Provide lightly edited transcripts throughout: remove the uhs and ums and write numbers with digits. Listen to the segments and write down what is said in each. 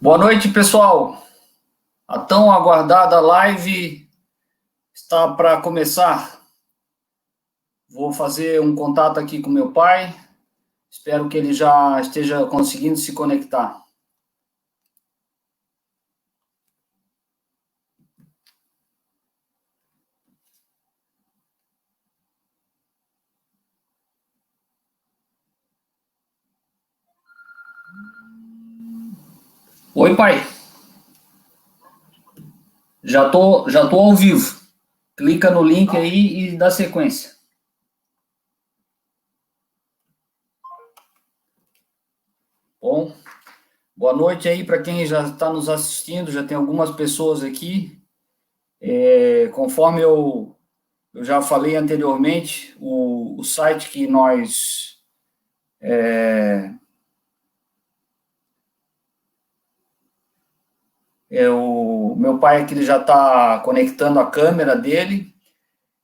Boa noite, pessoal. A tão aguardada live está para começar. Vou fazer um contato aqui com meu pai. Espero que ele já esteja conseguindo se conectar. Oi, pai. Já tô ao vivo. Clica no link aí e dá sequência. Bom, boa noite aí para quem já está nos assistindo. Já tem algumas pessoas aqui. Conforme eu já falei anteriormente, o site que nós o meu pai aqui ele já está conectando a câmera dele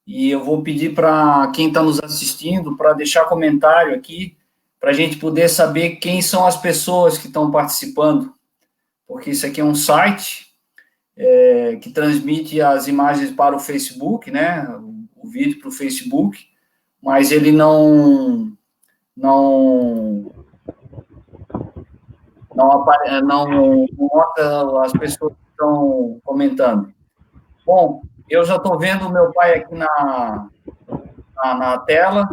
e eu vou pedir para quem está nos assistindo para deixar comentário aqui para a gente poder saber quem são as pessoas que estão participando, porque isso aqui é um site que transmite as imagens para o Facebook, né? O vídeo para o Facebook, mas ele não mostra as pessoas que estão comentando. Bom, eu já estou vendo o meu pai aqui na tela.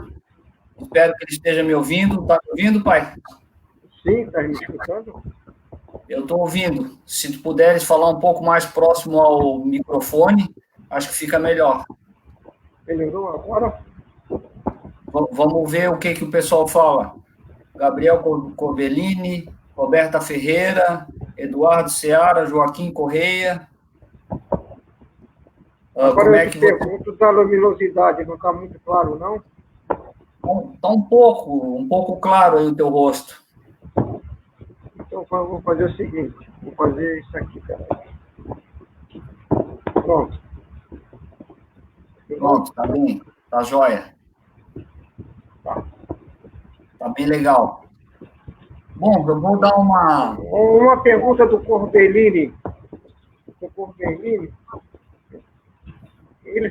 Espero que ele esteja me ouvindo. Está me ouvindo, pai? Sim, está me escutando? Eu estou ouvindo. Se tu puderes falar um pouco mais próximo ao microfone, acho que fica melhor. Melhorou agora? Vamos ver o que o pessoal fala. Gabriel Corbellini, Roberta Ferreira, Eduardo Seara, Joaquim Correia. Agora eu te pergunto da luminosidade, não está muito claro, não? Está um pouco claro aí o teu rosto. Então vou fazer o seguinte, vou fazer isso aqui, peraí. Pronto. Pronto, tá bem, tá jóia. Tá bem legal. Bom, eu vou dar uma pergunta do Corbellini.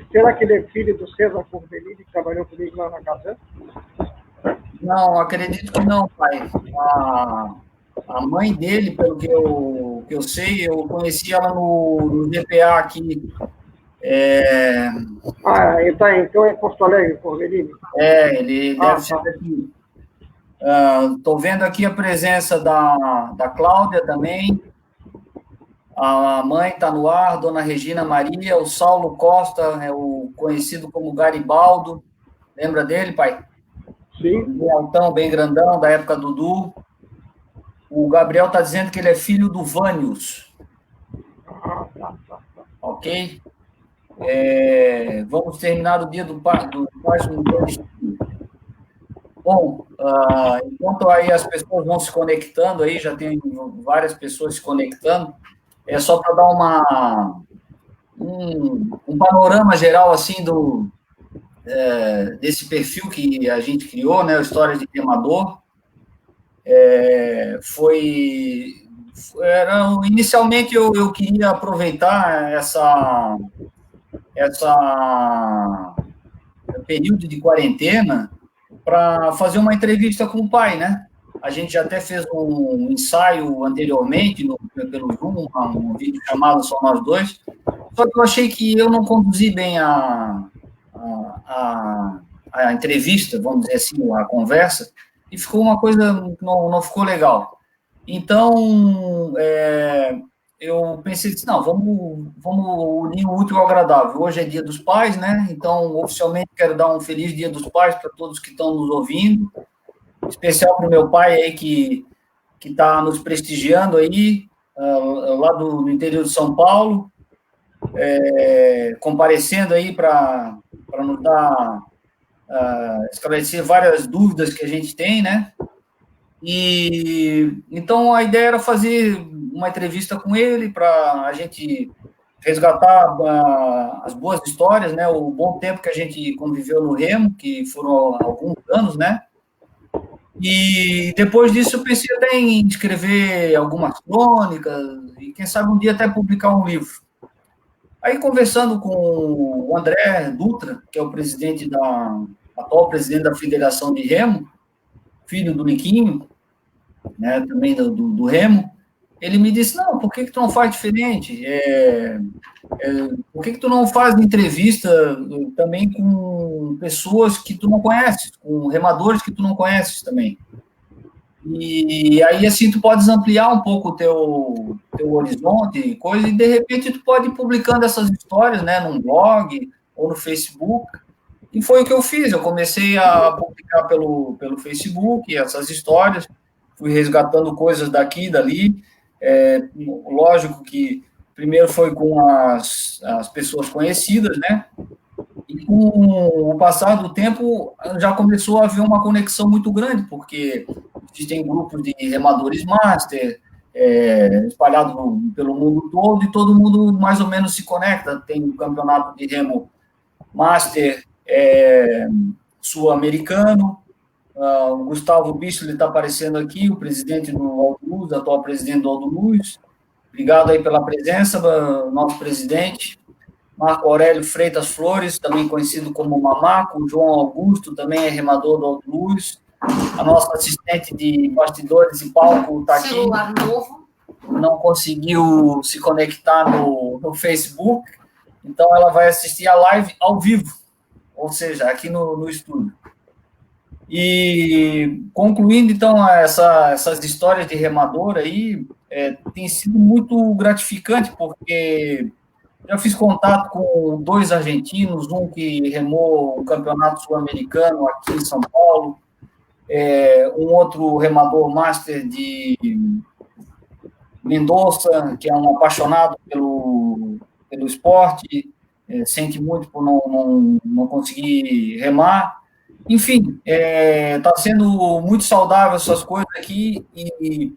Será que ele é filho do César Corbellini, que trabalhou comigo lá na casa? Não, acredito que não, pai. A mãe dele, pelo que eu sei, eu conheci ela no GPA aqui. Então é Porto Alegre, Corbellini? Ele deve ser daqui. Estou vendo aqui a presença da Cláudia também. A mãe está no ar, Dona Regina Maria, o Saulo Costa, é o conhecido como Garibaldo. Lembra dele, pai? Sim. Bem altão, bem grandão, da época do Du. O Gabriel está dizendo que ele é filho do Vânios. Ok? Vamos terminar o dia do pai no dia de... Bom, enquanto aí as pessoas vão se conectando, aí já tem várias pessoas se conectando, é só para dar um panorama geral assim desse perfil que a gente criou, né, História de Queimador. Inicialmente eu queria aproveitar essa período de quarentena para fazer uma entrevista com o pai, né? A gente já até fez um ensaio anteriormente pelo Zoom, um vídeo chamado Só Nós Dois, só que eu achei que eu não conduzi bem a entrevista, vamos dizer assim, a conversa, e ficou uma coisa que não ficou legal. Então, eu pensei assim, não, vamos unir o útil ao agradável. Hoje é Dia dos Pais, né? Então, oficialmente, quero dar um feliz Dia dos Pais para todos que estão nos ouvindo, especial para o meu pai aí que está nos prestigiando aí, lá do interior de São Paulo, comparecendo aí para nos dar, esclarecer várias dúvidas que a gente tem, né? E então a ideia era fazer uma entrevista com ele para a gente resgatar as boas histórias, né? O bom tempo que a gente conviveu no Remo, que foram alguns anos, né? E depois disso eu pensei até em escrever algumas crônicas e quem sabe um dia até publicar um livro. Aí conversando com o André Dutra, que é o presidente atual presidente da Federação de Remo, filho do Niquinho, né, também do Remo, ele me disse, não, por que tu não faz diferente? Por que tu não faz entrevista também com pessoas que tu não conheces, com remadores que tu não conheces também? E aí, assim, tu podes ampliar um pouco o teu horizonte e coisa, e de repente tu pode ir publicando essas histórias, né, num blog ou no Facebook. E foi o que eu fiz, eu comecei a publicar pelo Facebook essas histórias, fui resgatando coisas daqui e dali. Lógico que primeiro foi com as pessoas conhecidas, né? E com o passar do tempo, já começou a haver uma conexão muito grande, porque existem grupos de remadores master, espalhados pelo mundo todo, e todo mundo mais ou menos se conecta. Tem o campeonato de remo master sul-americano, o Gustavo Bicho está aparecendo aqui, o presidente do Aldo Luz, atual presidente do Aldo Luz. Obrigado aí pela presença, nosso presidente. Marco Aurélio Freitas Flores, também conhecido como Mamaco, o João Augusto, também é remador do Alto Luz, a nossa assistente de bastidores e palco está aqui. Celular novo. Não conseguiu se conectar no Facebook, então ela vai assistir a live ao vivo, ou seja, aqui no estúdio. E concluindo, então, essas histórias de remador aí, tem sido muito gratificante, porque já fiz contato com 2 argentinos, um que remou o campeonato sul-americano aqui em São Paulo, um outro remador master de Mendoza, que é um apaixonado pelo esporte, sente muito por não conseguir remar. Enfim, está sendo muito saudável essas coisas aqui e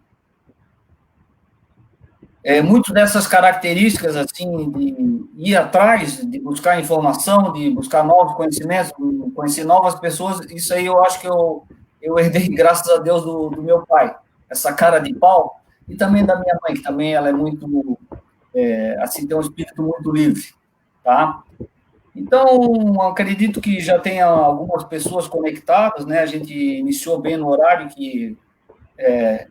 muito dessas características, assim, de ir atrás, de buscar informação, de buscar novos conhecimentos, de conhecer novas pessoas, isso aí eu acho que eu herdei, graças a Deus, do meu pai. Essa cara de pau, e também da minha mãe, que também ela é muito, assim, tem um espírito muito livre, tá? Então, acredito que já tenha algumas pessoas conectadas, né? A gente iniciou bem no horário que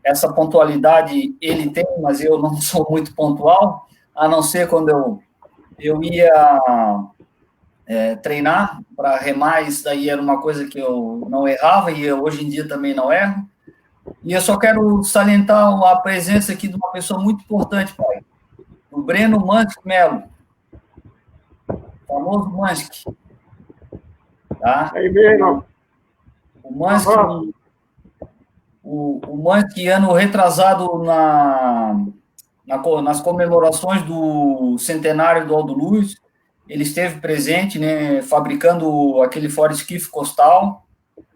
essa pontualidade ele tem, mas eu não sou muito pontual, a não ser quando eu ia treinar para remar, isso daí era uma coisa que eu não errava e eu, hoje em dia também não erro. E eu só quero salientar a presença aqui de uma pessoa muito importante, pai, o Breno Mansk Melo, famoso Mansk. Tá? Aí mesmo. O Mansk, o Mansk, ano retrasado nas comemorações do centenário do Aldo Luz, ele esteve presente, né, fabricando aquele Ford Esquife Costal,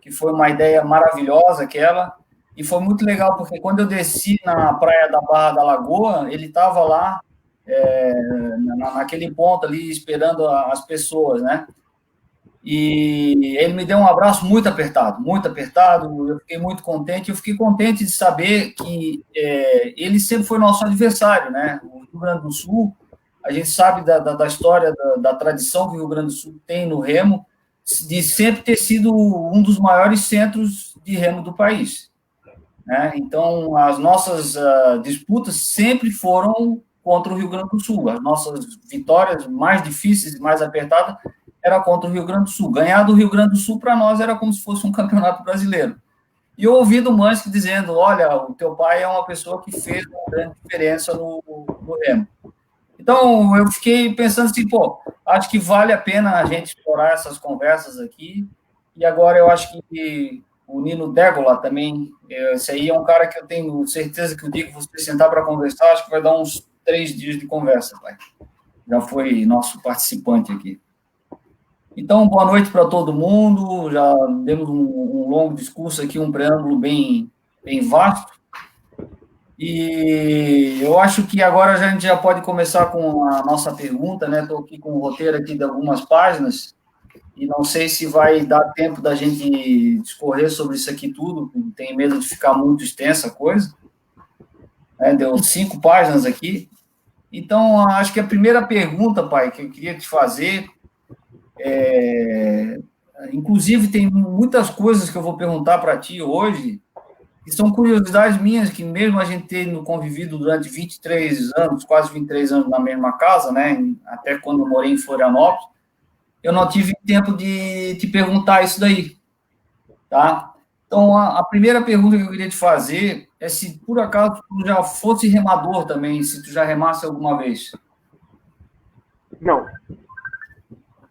que foi uma ideia maravilhosa aquela, e foi muito legal, porque quando eu desci na praia da Barra da Lagoa, ele estava lá, naquele ponto ali, esperando as pessoas, né? E ele me deu um abraço muito apertado, eu fiquei muito contente, eu fiquei contente de saber que ele sempre foi nosso adversário, né? O Rio Grande do Sul, a gente sabe da história, da tradição que o Rio Grande do Sul tem no remo, de sempre ter sido um dos maiores centros de remo do país, né? Então, as nossas disputas sempre foram contra o Rio Grande do Sul, as nossas vitórias mais difíceis e mais apertadas era contra o Rio Grande do Sul. Ganhar do Rio Grande do Sul, para nós, era como se fosse um campeonato brasileiro. E eu ouvi do Mansk dizendo, olha, o teu pai é uma pessoa que fez uma grande diferença no remo. Então, eu fiquei pensando assim, pô, acho que vale a pena a gente explorar essas conversas aqui. E agora eu acho que o Nino Dégola também, esse aí é um cara que eu tenho certeza que o dia que você sentar para conversar, acho que vai dar uns 3 dias de conversa, pai. Já foi nosso participante aqui. Então, boa noite para todo mundo. Já demos um longo discurso aqui, um preâmbulo bem vasto. E eu acho que agora a gente já pode começar com a nossa pergunta, né? Estou aqui com o roteiro aqui de algumas páginas. e não sei se vai dar tempo da gente discorrer sobre isso aqui tudo, tenho medo de ficar muito extensa a coisa, né? Deu 5 páginas aqui. Então, acho que a primeira pergunta, pai, que eu queria te fazer, inclusive tem muitas coisas que eu vou perguntar para ti hoje, que são curiosidades minhas, que mesmo a gente tendo convivido durante 23 anos, quase 23 anos na mesma casa, né, até quando eu morei em Florianópolis, eu não tive tempo de te perguntar isso daí, tá? Então, a primeira pergunta que eu queria te fazer é se, por acaso, tu já fosse remador também, se tu já remasse alguma vez. Não.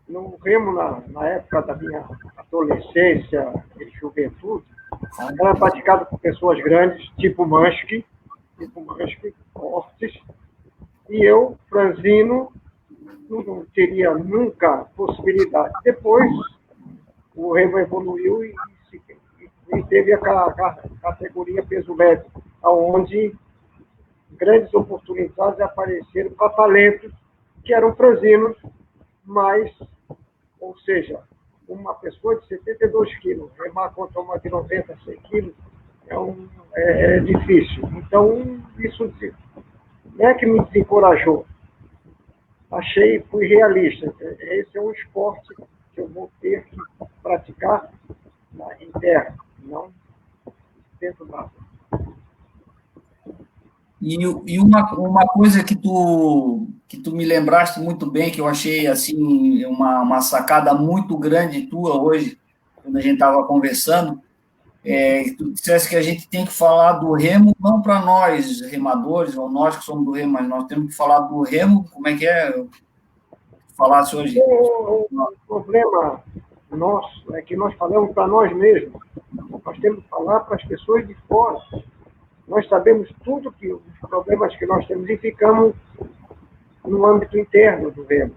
No remo, na época da minha adolescência e juventude, era praticado por pessoas grandes, tipo Manski, Ortiz, e eu, franzino, não teria nunca possibilidade. Depois, o remo evoluiu e teve a categoria peso leve, onde grandes oportunidades apareceram para talentos que eram franzinos, mas, ou seja, uma pessoa de 72 quilos, remar contra uma de 90, 100 quilos, é difícil. Então, isso não é que me desencorajou. Fui realista. Esse é um esporte que eu vou ter que praticar em terra, não dentro d'água. E uma coisa que tu me lembraste muito bem, que eu achei assim uma sacada muito grande tua hoje, quando a gente estava conversando, que tu dissesse que a gente tem que falar do remo, não para nós remadores, ou nós que somos do remo, mas nós temos que falar do remo, como é que é? Falasse hoje. O problema nosso é que nós falamos para nós mesmos. Nós temos que falar para as pessoas de fora. Nós sabemos tudo que os problemas que nós temos e ficamos no âmbito interno do remo,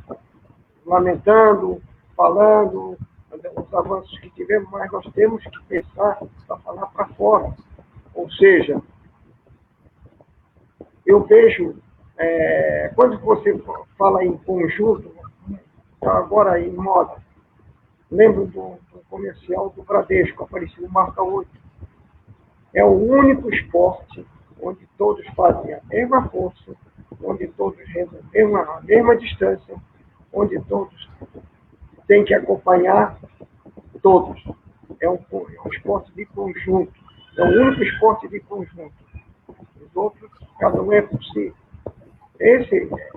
lamentando, falando os avanços que tivemos, mas nós temos que pensar para falar para fora. Ou seja, eu vejo, quando você fala em conjunto, agora em moda, lembro do comercial do Bradesco, apareceu no Marca 8. É o único esporte onde todos fazem a mesma força, onde todos remam a mesma distância, onde todos têm que acompanhar todos. É um esporte de conjunto. É o único esporte de conjunto. Os outros, cada um é por si. Essa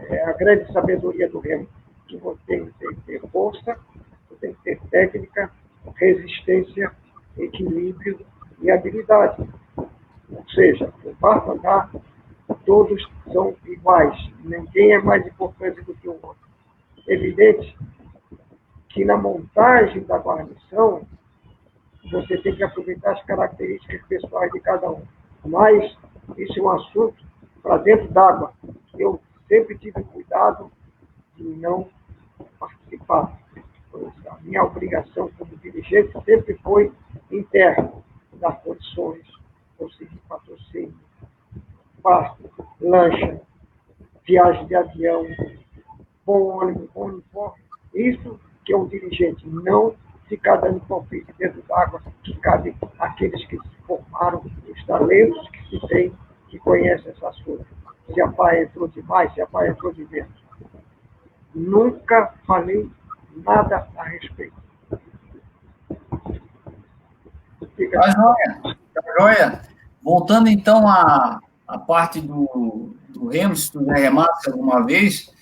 é a grande sabedoria do remo, que você tem que ter força, você tem que ter técnica, resistência, equilíbrio e habilidade. Ou seja, o barco andar, todos são iguais, ninguém é mais importante do que o outro. Evidente que na montagem da guarnição, você tem que aproveitar as características pessoais de cada um. Mas isso é um assunto para dentro d'água. Eu sempre tive cuidado de não participar. A minha obrigação como dirigente sempre foi em terra, dar condições, conseguir patrocínio, pasto, lancha, viagem de avião, bom ônibus, bom uniforme. Isso que é um dirigente, não ficar dando palpite dentro d'água, que cabe àqueles que se formaram, os talentos que se tem, que conhecem essas coisas. Se a pá entrou demais, se a pá entrou de dentro. Nunca falei nada a respeito. Tá joia, tá joia. Voltando então à parte do remo, se tu já remasse alguma vez,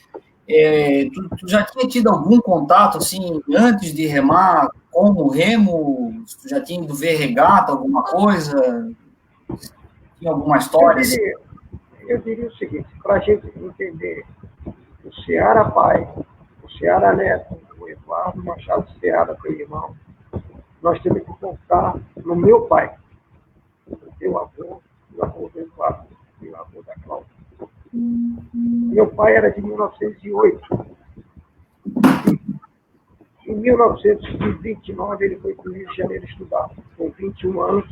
tu já tinha tido algum contato, assim, antes de remar, com o remo? Tu já tinha ido ver regata, alguma coisa? Tinha alguma história? Eu diria o seguinte, para a gente entender o Seara pai, o Seara neto, o Eduardo Machado Seara, teu irmão, nós temos que contar no meu pai, o teu avô, o avô do Eduardo, o avô da Cláudia. Meu pai era de 1908. Em 1929, ele foi para o Rio de Janeiro estudar. Com 21 anos,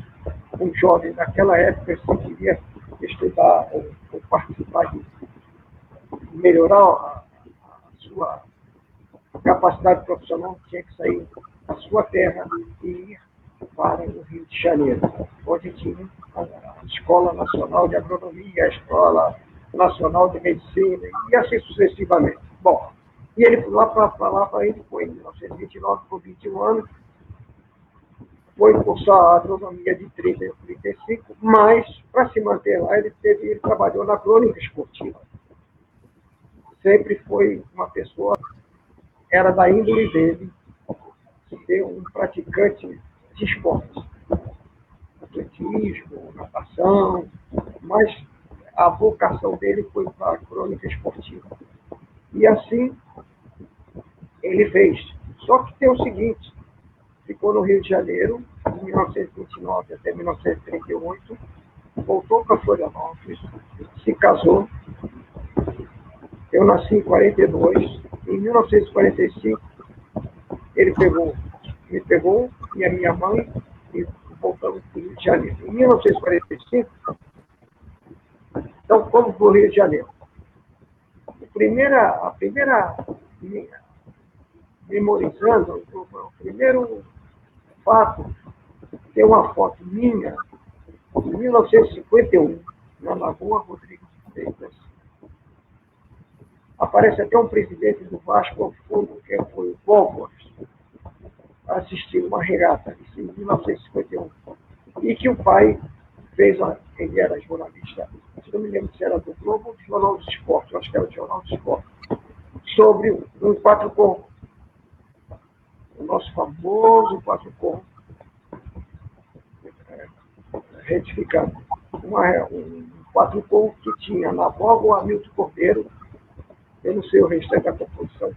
um jovem daquela época, se queria estudar ou participar de melhorar a sua capacidade profissional tinha que sair da sua terra e ir para o Rio de Janeiro, onde tinha a Escola Nacional de Agronomia, a Escola Nacional de Medicina, e assim sucessivamente. Bom, e ele lá para ele foi em 1929, por 21 anos, foi cursar a agronomia de 30 e 35, mas, para se manter lá, ele trabalhou na crônica esportiva. Sempre foi uma pessoa, era da índole dele, ser um praticante de esportes, atletismo, natação, mas a vocação dele foi para a crônica esportiva. E assim ele fez. Só que tem o seguinte, ficou no Rio de Janeiro, de 1929 até 1938, voltou para Florianópolis, se casou. Eu nasci em 42, em 1945 ele me pegou e a minha mãe e voltamos para o Rio de Janeiro. Em 1945, então fomos para o Rio de Janeiro. A primeira memorizando, o primeiro fato, tem uma foto minha, em 1951, na Lagoa Rodrigues de Freitas. Aparece até um presidente do Vasco ao fundo, que foi o Pólvora, assistiu uma regata, isso em 1951, e que o pai fez, ele era jornalista, não me lembro se era do Globo ou do Jornal dos Esportes, acho que era do Jornal dos Esportes, sobre um quatro-corpo, o nosso famoso quatro-corpo, retificando, um quatro-corpo que tinha na voga o Hamilton Cordeiro, eu não sei o restante da composição,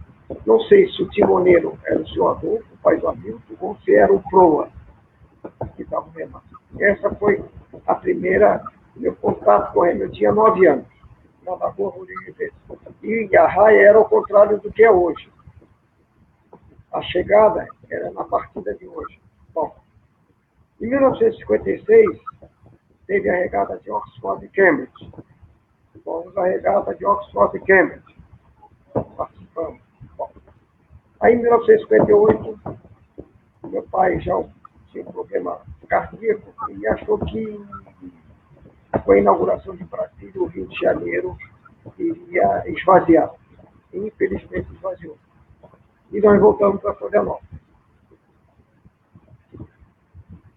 não sei se o timoneiro era o seu Adolfo, o pai do Hamilton, ou se era o Proa, que estava remando. Essa foi a primeira, meu contato com ele, eu tinha 9 anos, na Lagoa Rodrigues de Freitas. E a raia era ao contrário do que é hoje. A chegada era na partida de hoje. Bom, em 1956, teve a regata de Oxford e Cambridge. Fomos a regata de Oxford e Cambridge. Participamos. Bom, aí, em 1958, meu pai já tinha um problema cardíaco e achou que com a inauguração de Brasília, o Rio de Janeiro iria esvaziar. E, infelizmente, esvaziou. E nós voltamos para Florianópolis.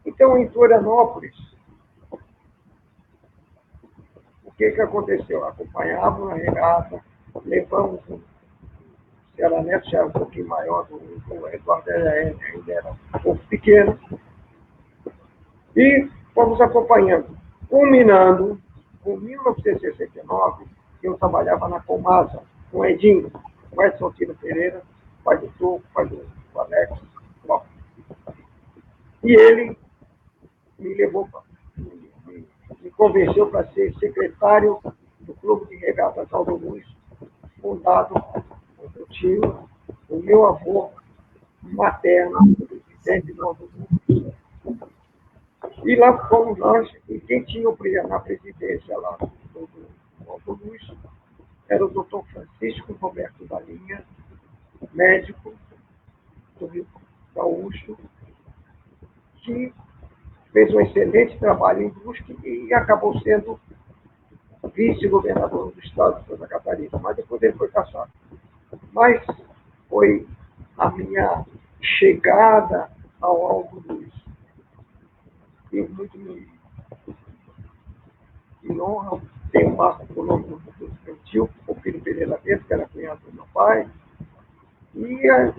Então, em Florianópolis, o que aconteceu? Acompanhávamos a regata, levamos o Ceará Neto, já era um pouquinho maior, o Eduardo ainda era um pouco pequeno, e fomos acompanhando, culminando com 1969, eu trabalhava na Comasa, com o Edinho, com Edson Tino Pereira, pai do Tuco, pai do Alex, bom. E ele me levou, me convenceu para ser secretário do Clube de Regatas Aldo Luz, fundado por meu tio, o meu avô materno, o presidente do Aldo Luz. E lá fomos nós, e quem tinha na presidência lá do Aldo Luz era o doutor Francisco Roberto da Linha, médico do Rio Gaúcho, que fez um excelente trabalho em Brusque e acabou sendo vice-governador do estado de Santa Catarina, mas depois ele foi cassado. Mas foi a minha chegada ao Aldo Luz. E muito me honra, tem um marco com o nome do meu tio, o filho Pereira Neto, que era cunhado do meu pai, e aí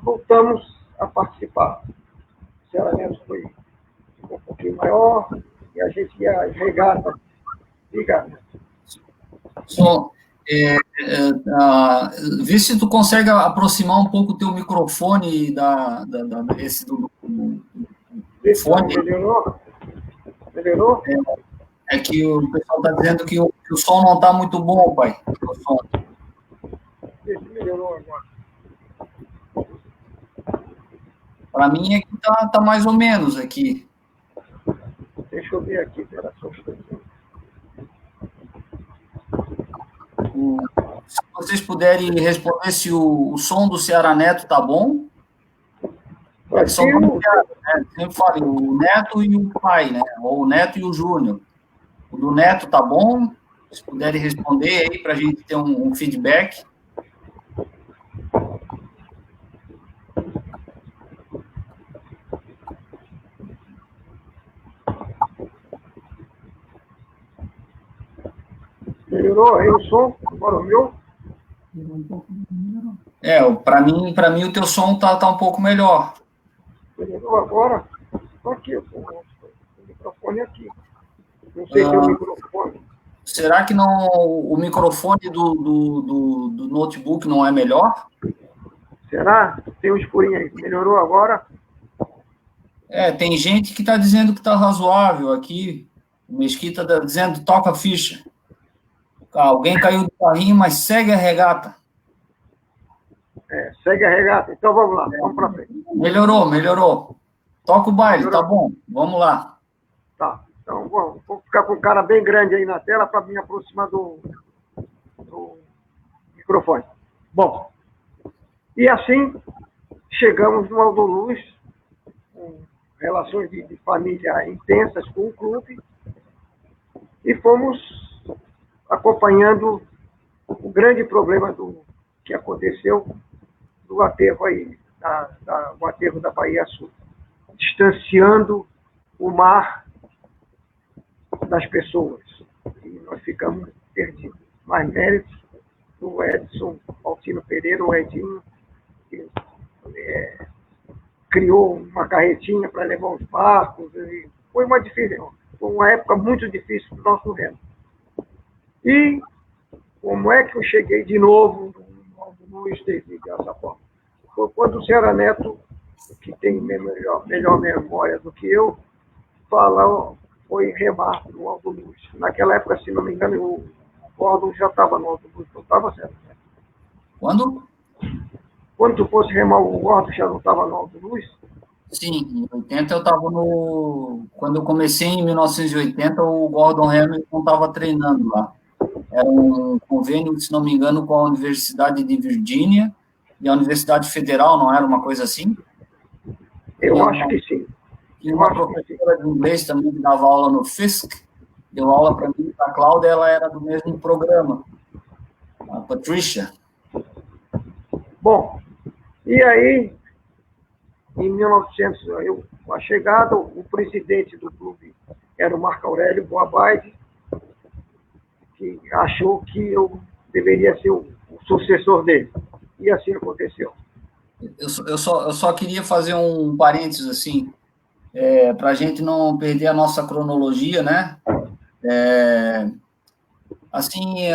voltamos a participar. O Ceará Neto ficou um pouquinho maior, e a gente ia às regatas. Diga. Vê se tu consegue aproximar um pouco o teu microfone esse do fone. Melhorou? Melhorou? É que o pessoal está dizendo que o som não está muito bom, pai. Vê se melhorou agora. Para mim é que tá mais ou menos aqui. Deixa eu ver aqui, pera só um instantinho. vocês puderem responder se o som do Ceará Neto tá bom. São dois netos, né? Sempre falo, o Neto e o pai, né? Ou o Neto e o Júnior. O do Neto tá bom? Se puderem responder aí para a gente ter um feedback. Melhorou aí o som? Agora o meu? Para mim o teu som tá um pouco melhor. Melhorou agora? Estou aqui, o microfone aqui. Não sei se é o microfone. Será que não o microfone do notebook não é melhor? Será? Tem um escurinho aí. Melhorou agora? Tem gente que está dizendo que está razoável aqui. O Mesquita está dizendo toca a ficha. Alguém caiu do carrinho, mas segue a regata. Segue a regata. Então vamos lá, vamos para frente. Melhorou. Toca o baile, melhorou. Tá bom. Vamos lá. Tá. Então vou ficar com o cara bem grande aí na tela para me aproximar do microfone. Bom, e assim chegamos no Aldo Luz, com relações de família intensas com o clube, e fomos acompanhando o grande problema que aconteceu do aterro aí, o aterro da Bahia Sul, distanciando o mar das pessoas. E nós ficamos perdidos. Mais méritos do Edson Altino Pereira, o Edinho, que criou uma carretinha para levar os barcos. E foi uma época muito difícil para o nosso remo. E como é que eu cheguei de novo no Luiz dessa forma? Foi quando o Ceará Neto, que tem melhor memória do que eu, foi remar no Aldo Luz. Naquela época, se não me engano, o Gordon já estava no Aldo Luz, não estava certo? Né? Quando? Quando tu fosse remar, o Gordon já não estava no Aldo Luz? Sim, em 80 eu estava Quando eu comecei em 1980, o Gordon Hamilton estava treinando lá. Era um convênio, se não me engano, com a Universidade de Virgínia e a Universidade Federal, não era uma coisa assim? Eu acho que sim. E uma professora de inglês também que dava aula no FISC, deu aula para mim, a Cláudia, ela era do mesmo programa, a Patricia. Bom, e aí, em 1900, com a chegada, o presidente do clube era o Marco Aurélio Boabide, que achou que eu deveria ser o sucessor dele. E assim aconteceu. Eu só queria fazer um parênteses, assim, para a gente não perder a nossa cronologia, né? Assim,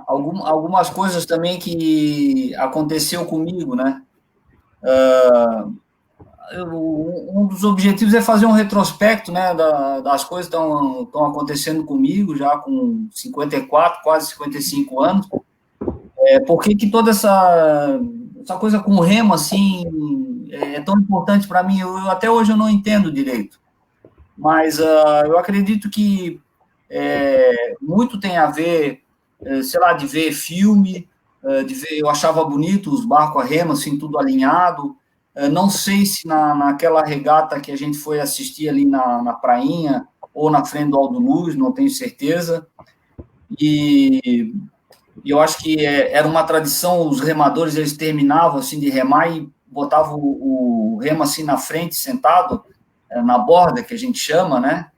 algumas coisas também que aconteceu comigo, né? Um dos objetivos é fazer um retrospecto, né, das coisas que estão acontecendo comigo, já com 54, quase 55 anos. Por que toda essa coisa com o remo, assim, é tão importante para mim? Até hoje eu não entendo direito. Mas eu acredito que muito tem a ver, sei lá, de ver filme, eu achava bonito os barcos a remo, assim, tudo alinhado. Não sei se naquela regata que a gente foi assistir ali na prainha, ou na frente do Aldo Luz, não tenho certeza. E eu acho que era uma tradição, os remadores, eles terminavam assim de remar e botavam o remo assim na frente, sentado, na borda, que a gente chama, né?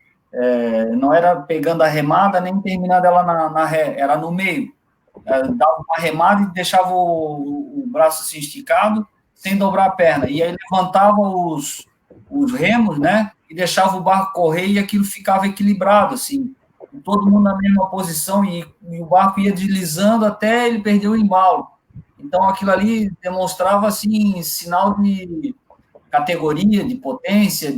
Não era pegando a remada, nem terminando ela na ré, era no meio. Dava uma remada e deixava o braço assim esticado, sem dobrar a perna. E aí levantava os remos, né? E deixava o barco correr e aquilo ficava equilibrado, assim. Todo mundo na mesma posição e o barco ia deslizando até ele perder o embalo. Então, aquilo ali demonstrava, assim, sinal de categoria, de potência,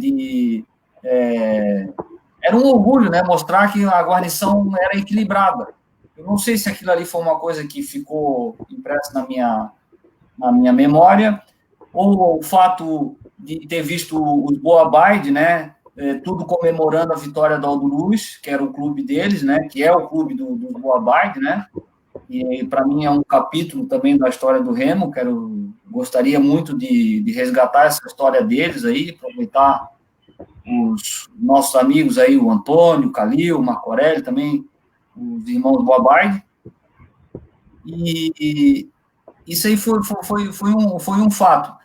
era um orgulho, né? Mostrar que a guarnição era equilibrada. Eu não sei se aquilo ali foi uma coisa que ficou impressa na minha memória, ou o fato de ter visto os Boabide, né? Tudo comemorando a vitória do Aldo Luz, que era o clube deles, né? Que é o clube do Boabide, né? e para mim é um capítulo também da história do Remo, gostaria muito de resgatar essa história deles aí, aproveitar os nossos amigos aí, o Antônio, o Calil, o Marco Aurélio, também os irmãos Boabardi, e isso aí foi um fato.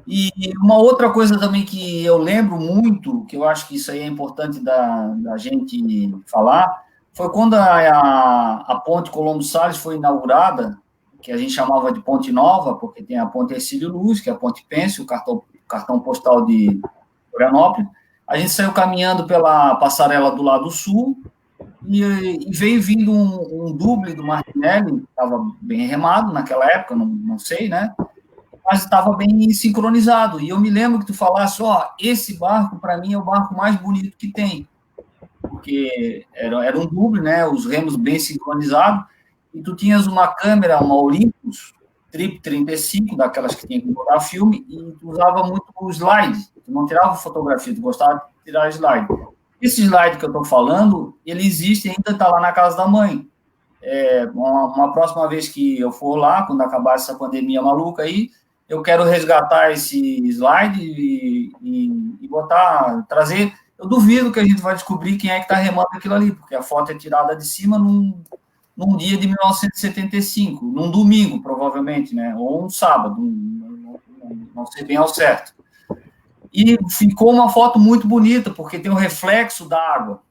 E uma outra coisa também que eu lembro muito, que eu acho que isso aí é importante da gente falar, foi quando a Ponte Colombo Salles foi inaugurada, que a gente chamava de Ponte Nova, porque tem a Ponte Hercílio Luz, que é a Ponte Pênsil, o cartão postal de Florianópolis. A gente saiu caminhando pela passarela do lado sul, e veio vindo um duble do Martinelli, que estava bem remado naquela época, não sei, né? Mas estava bem sincronizado. E eu me lembro que tu falasse, esse barco, para mim, é o barco mais bonito que tem. Porque era um duble, né? Os remos bem sincronizados, e tu tinhas uma câmera, uma Olympus, Trip 35, daquelas que tinha que botar filme, e tu usava muito o slide. Tu não tirava fotografia, tu gostava de tirar slide. Esse slide que eu estou falando, ele existe ainda, está lá na casa da mãe. Uma próxima vez que eu for lá, quando acabar essa pandemia maluca aí, eu quero resgatar esse slide e botar, trazer. Eu duvido que a gente vai descobrir quem é que está remando aquilo ali, porque a foto é tirada de cima num dia de 1975, num domingo, provavelmente, né? Ou um sábado, não sei bem ao certo. E ficou uma foto muito bonita, porque tem um reflexo da água.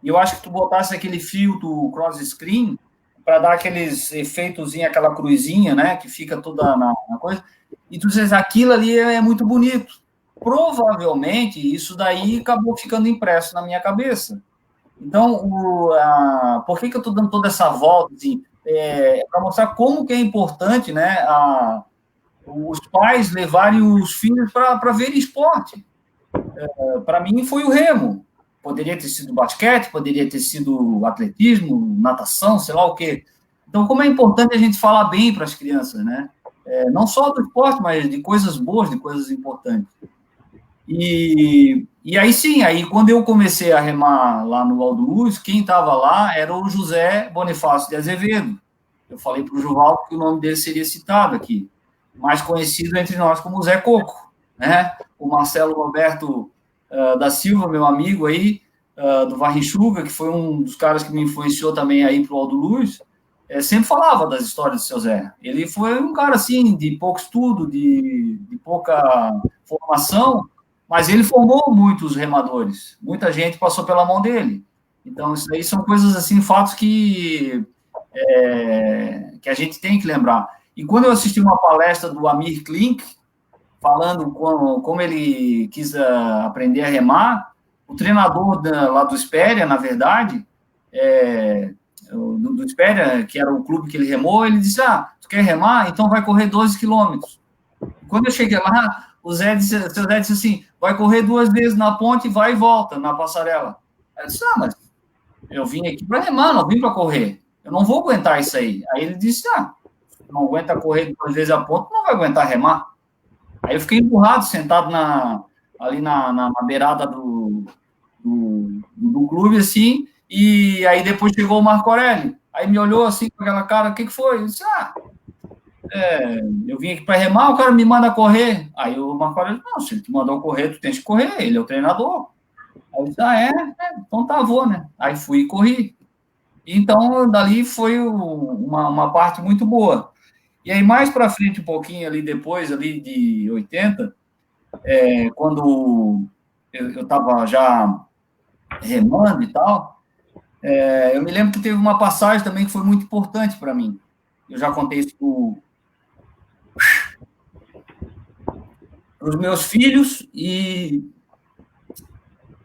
E eu acho que tu botasse aquele filtro cross-screen para dar aqueles efeitos, aquela cruzinha, né? Que fica toda na coisa. E tu dizes, aquilo ali é muito bonito. Provavelmente, isso daí acabou ficando impresso na minha cabeça. Então, por que eu estou dando toda essa volta? Assim, para mostrar como que é importante, né, os pais levarem os filhos para ver esporte. Para mim, foi o remo. Poderia ter sido basquete, poderia ter sido atletismo, natação, sei lá o quê. Então, como é importante a gente falar bem para as crianças, né? Não só do esporte, mas de coisas boas, de coisas importantes. E aí sim, aí quando eu comecei a remar lá no Aldo Luz, quem estava lá era o José Bonifácio de Azevedo. Eu falei para o Juval que o nome dele seria citado aqui, mais conhecido entre nós como Zé Coco, né? O Marcelo Roberto da Silva, meu amigo aí, do Varrinchuga, que foi um dos caras que me influenciou também aí para o Aldo Luz, sempre falava das histórias do seu Zé. Ele foi um cara, assim, de pouco estudo, de pouca formação, mas ele formou muitos remadores. Muita gente passou pela mão dele. Então, isso aí são coisas, assim, fatos que a gente tem que lembrar. E quando eu assisti uma palestra do Amir Klink, falando como ele quis aprender a remar, o treinador lá do Espéria, na verdade, do Espéria, que era o clube que ele remou, ele disse, tu quer remar? Então vai correr 12 quilômetros. Quando eu cheguei lá, o seu Zé disse assim, vai correr 2 vezes na ponte, vai e volta, na passarela. Eu disse, mas eu vim aqui para remar, não vim para correr. Eu não vou aguentar isso aí. Aí ele disse, não aguenta correr 2 vezes a ponte, não vai aguentar remar. Aí eu fiquei empurrado, sentado ali na beirada do clube, assim, e aí depois chegou o Marco Aurélio. Aí me olhou assim com aquela cara, o que foi? Eu disse, eu vim aqui para remar, o cara me manda correr. Aí o Marco Aurélio, não, se ele te mandou correr, tu tens que correr, ele é o treinador. Aí eu disse, então tá, vou, né? Aí fui e corri. Então, dali foi uma parte muito boa. E aí, mais para frente, um pouquinho ali depois, ali de 80, quando eu estava já remando e tal, eu me lembro que teve uma passagem também que foi muito importante para mim. Eu já contei isso para os meus filhos e...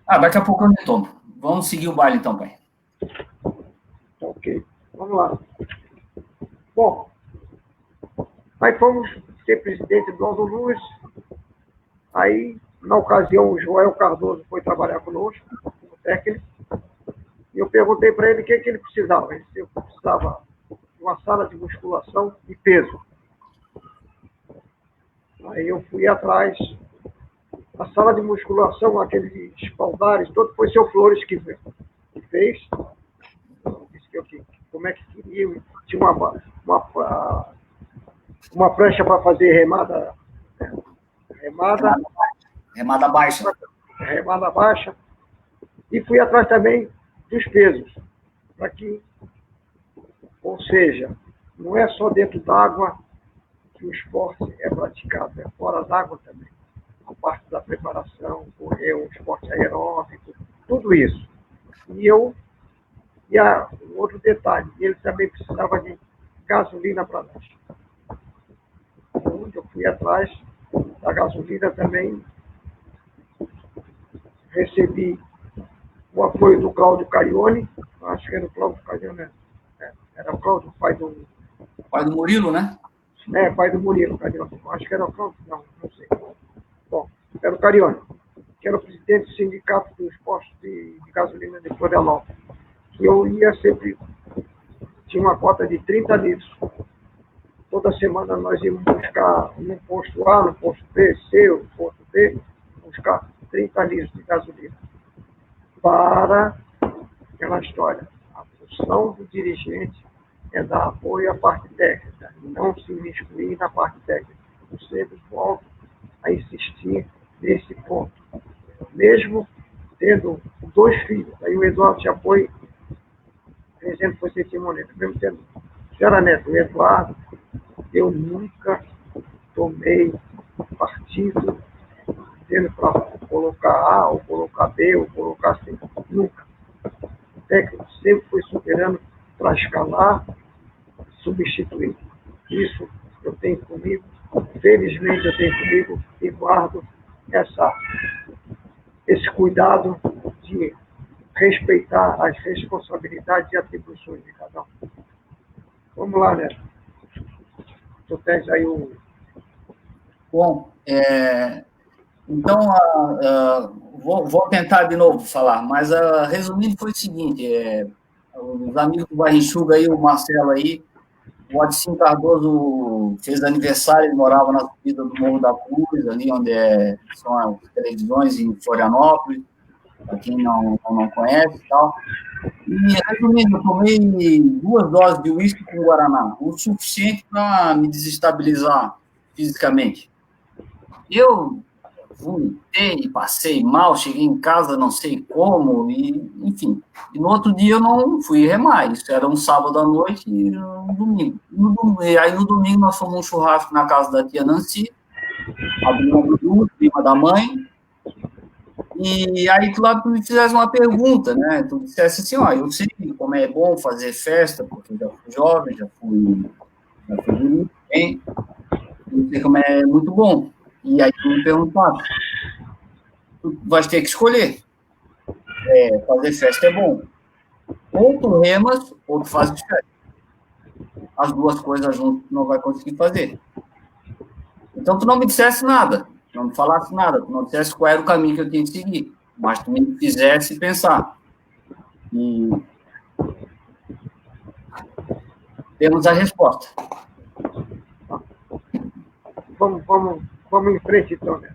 daqui a pouco eu retomo. Vamos seguir o baile, então, pai. Ok, vamos lá. Bom, aí fomos ser presidente do Aldo Luz. Aí, na ocasião, o Joel Cardoso foi trabalhar conosco, como técnico, e eu perguntei para ele o que ele precisava. Ele disse, eu precisava de uma sala de musculação e peso. Aí eu fui atrás. A sala de musculação, aqueles espaldares, todo foi seu Flores que fez. Disse que como é que queria. Tinha uma prancha para fazer remada Remada baixa. Remada baixa. E fui atrás também dos pesos, para que, ou seja, não é só dentro d'água que o esporte é praticado, é fora d'água também. A parte da preparação, correr, o esporte aeróbico, tudo isso. E outro detalhe, ele também precisava de gasolina para nós. Então, eu fui atrás da gasolina também, recebi o apoio do Cláudio Carione, acho que era o Cláudio Carione, era o Cláudio, pai do Murilo, né? Pai do Murilo Carione, acho que era o Cláudio, não sei. Bom, era o Carione, que era o presidente do sindicato dos postos de gasolina de Florianópolis. Que eu ia sempre, tinha uma cota de 30 litros. Toda semana nós íamos buscar no posto A, no posto B, C, no posto D, buscar 30 litros de gasolina. Para aquela história. A função do dirigente é dar apoio à parte técnica, não se imiscuir na parte técnica. Eu sempre volto a insistir nesse ponto. Mesmo tendo 2 filhos, aí o Eduardo se apoia, exemplo, foi ser timoneiro, mesmo tendo Gera Neto, o Eduardo, eu nunca tomei partido dizendo para colocar A, ou colocar B, ou colocar C. Nunca. O técnico sempre foi superando para escalar, substituir. Isso eu tenho comigo, felizmente eu tenho comigo e guardo esse cuidado de respeitar as responsabilidades e atribuições de cada um. Vamos lá, Neto. Tu tens aí o... Bom, então, vou tentar de novo falar, mas resumindo foi o seguinte, os amigos do Barrinchuga aí, o Marcelo aí, o Odicim Cardoso fez aniversário, ele morava na subida do Morro da Cruz, ali onde são as televisões em Florianópolis, para quem não conhece e tal. E, resumindo, eu tomei 2 doses de uísque com Guaraná, o suficiente para me desestabilizar fisicamente. Eu vomitei, passei mal, cheguei em casa, não sei como, enfim. E no outro dia eu não fui remar, isso era um sábado à noite e um domingo. Aí no domingo nós fomos um churrasco na casa da tia Nancy, a Bruna, prima da mãe, e aí tu lá me fizesse uma pergunta, né? Tu dissesse assim, eu sei como é bom fazer festa, porque eu já fui jovem, já fui bonito, bem, eu sei como é muito bom. E aí tu me perguntava, tu vais ter que escolher. Fazer festa é bom. Ou tu remas, ou tu fazes festa. As 2 coisas juntas tu não vai conseguir fazer. Então tu não me dissesse nada, não me falasse nada, tu não dissesse qual era o caminho que eu tinha que seguir, mas tu me fizesse pensar. E temos a resposta. Vamos em frente, então, né?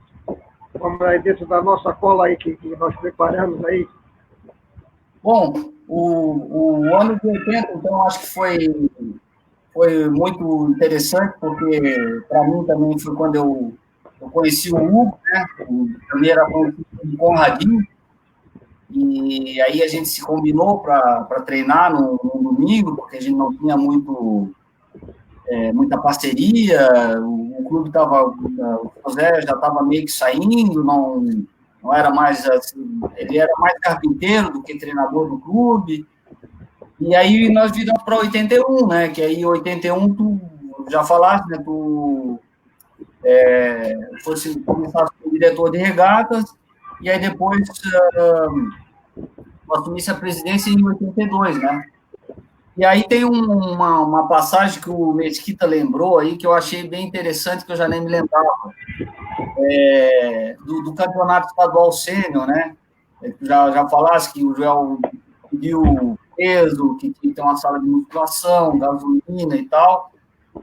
Vamos aí dentro da nossa cola aí que nós preparamos aí. Bom, o ano de 80, então, acho que foi muito interessante, porque para mim também foi quando eu conheci o Hugo, né? Também era conhecido como Conradinho, e aí a gente se combinou para treinar no domingo, porque a gente não tinha muita parceria, o clube estava, o José já estava meio que saindo, não era mais assim, ele era mais carpinteiro do que treinador do clube, e aí nós viramos para 81, né, que aí 81 tu já falaste, né, tu começasse como diretor de regatas, e aí depois assumisse a presidência em 82, né. E aí tem uma passagem que o Mesquita lembrou aí, que eu achei bem interessante, que eu já nem me lembrava, do campeonato estadual sênior, né? Já falasse que o Joel pediu peso, que tinha que ter uma sala de musculação, gasolina e tal.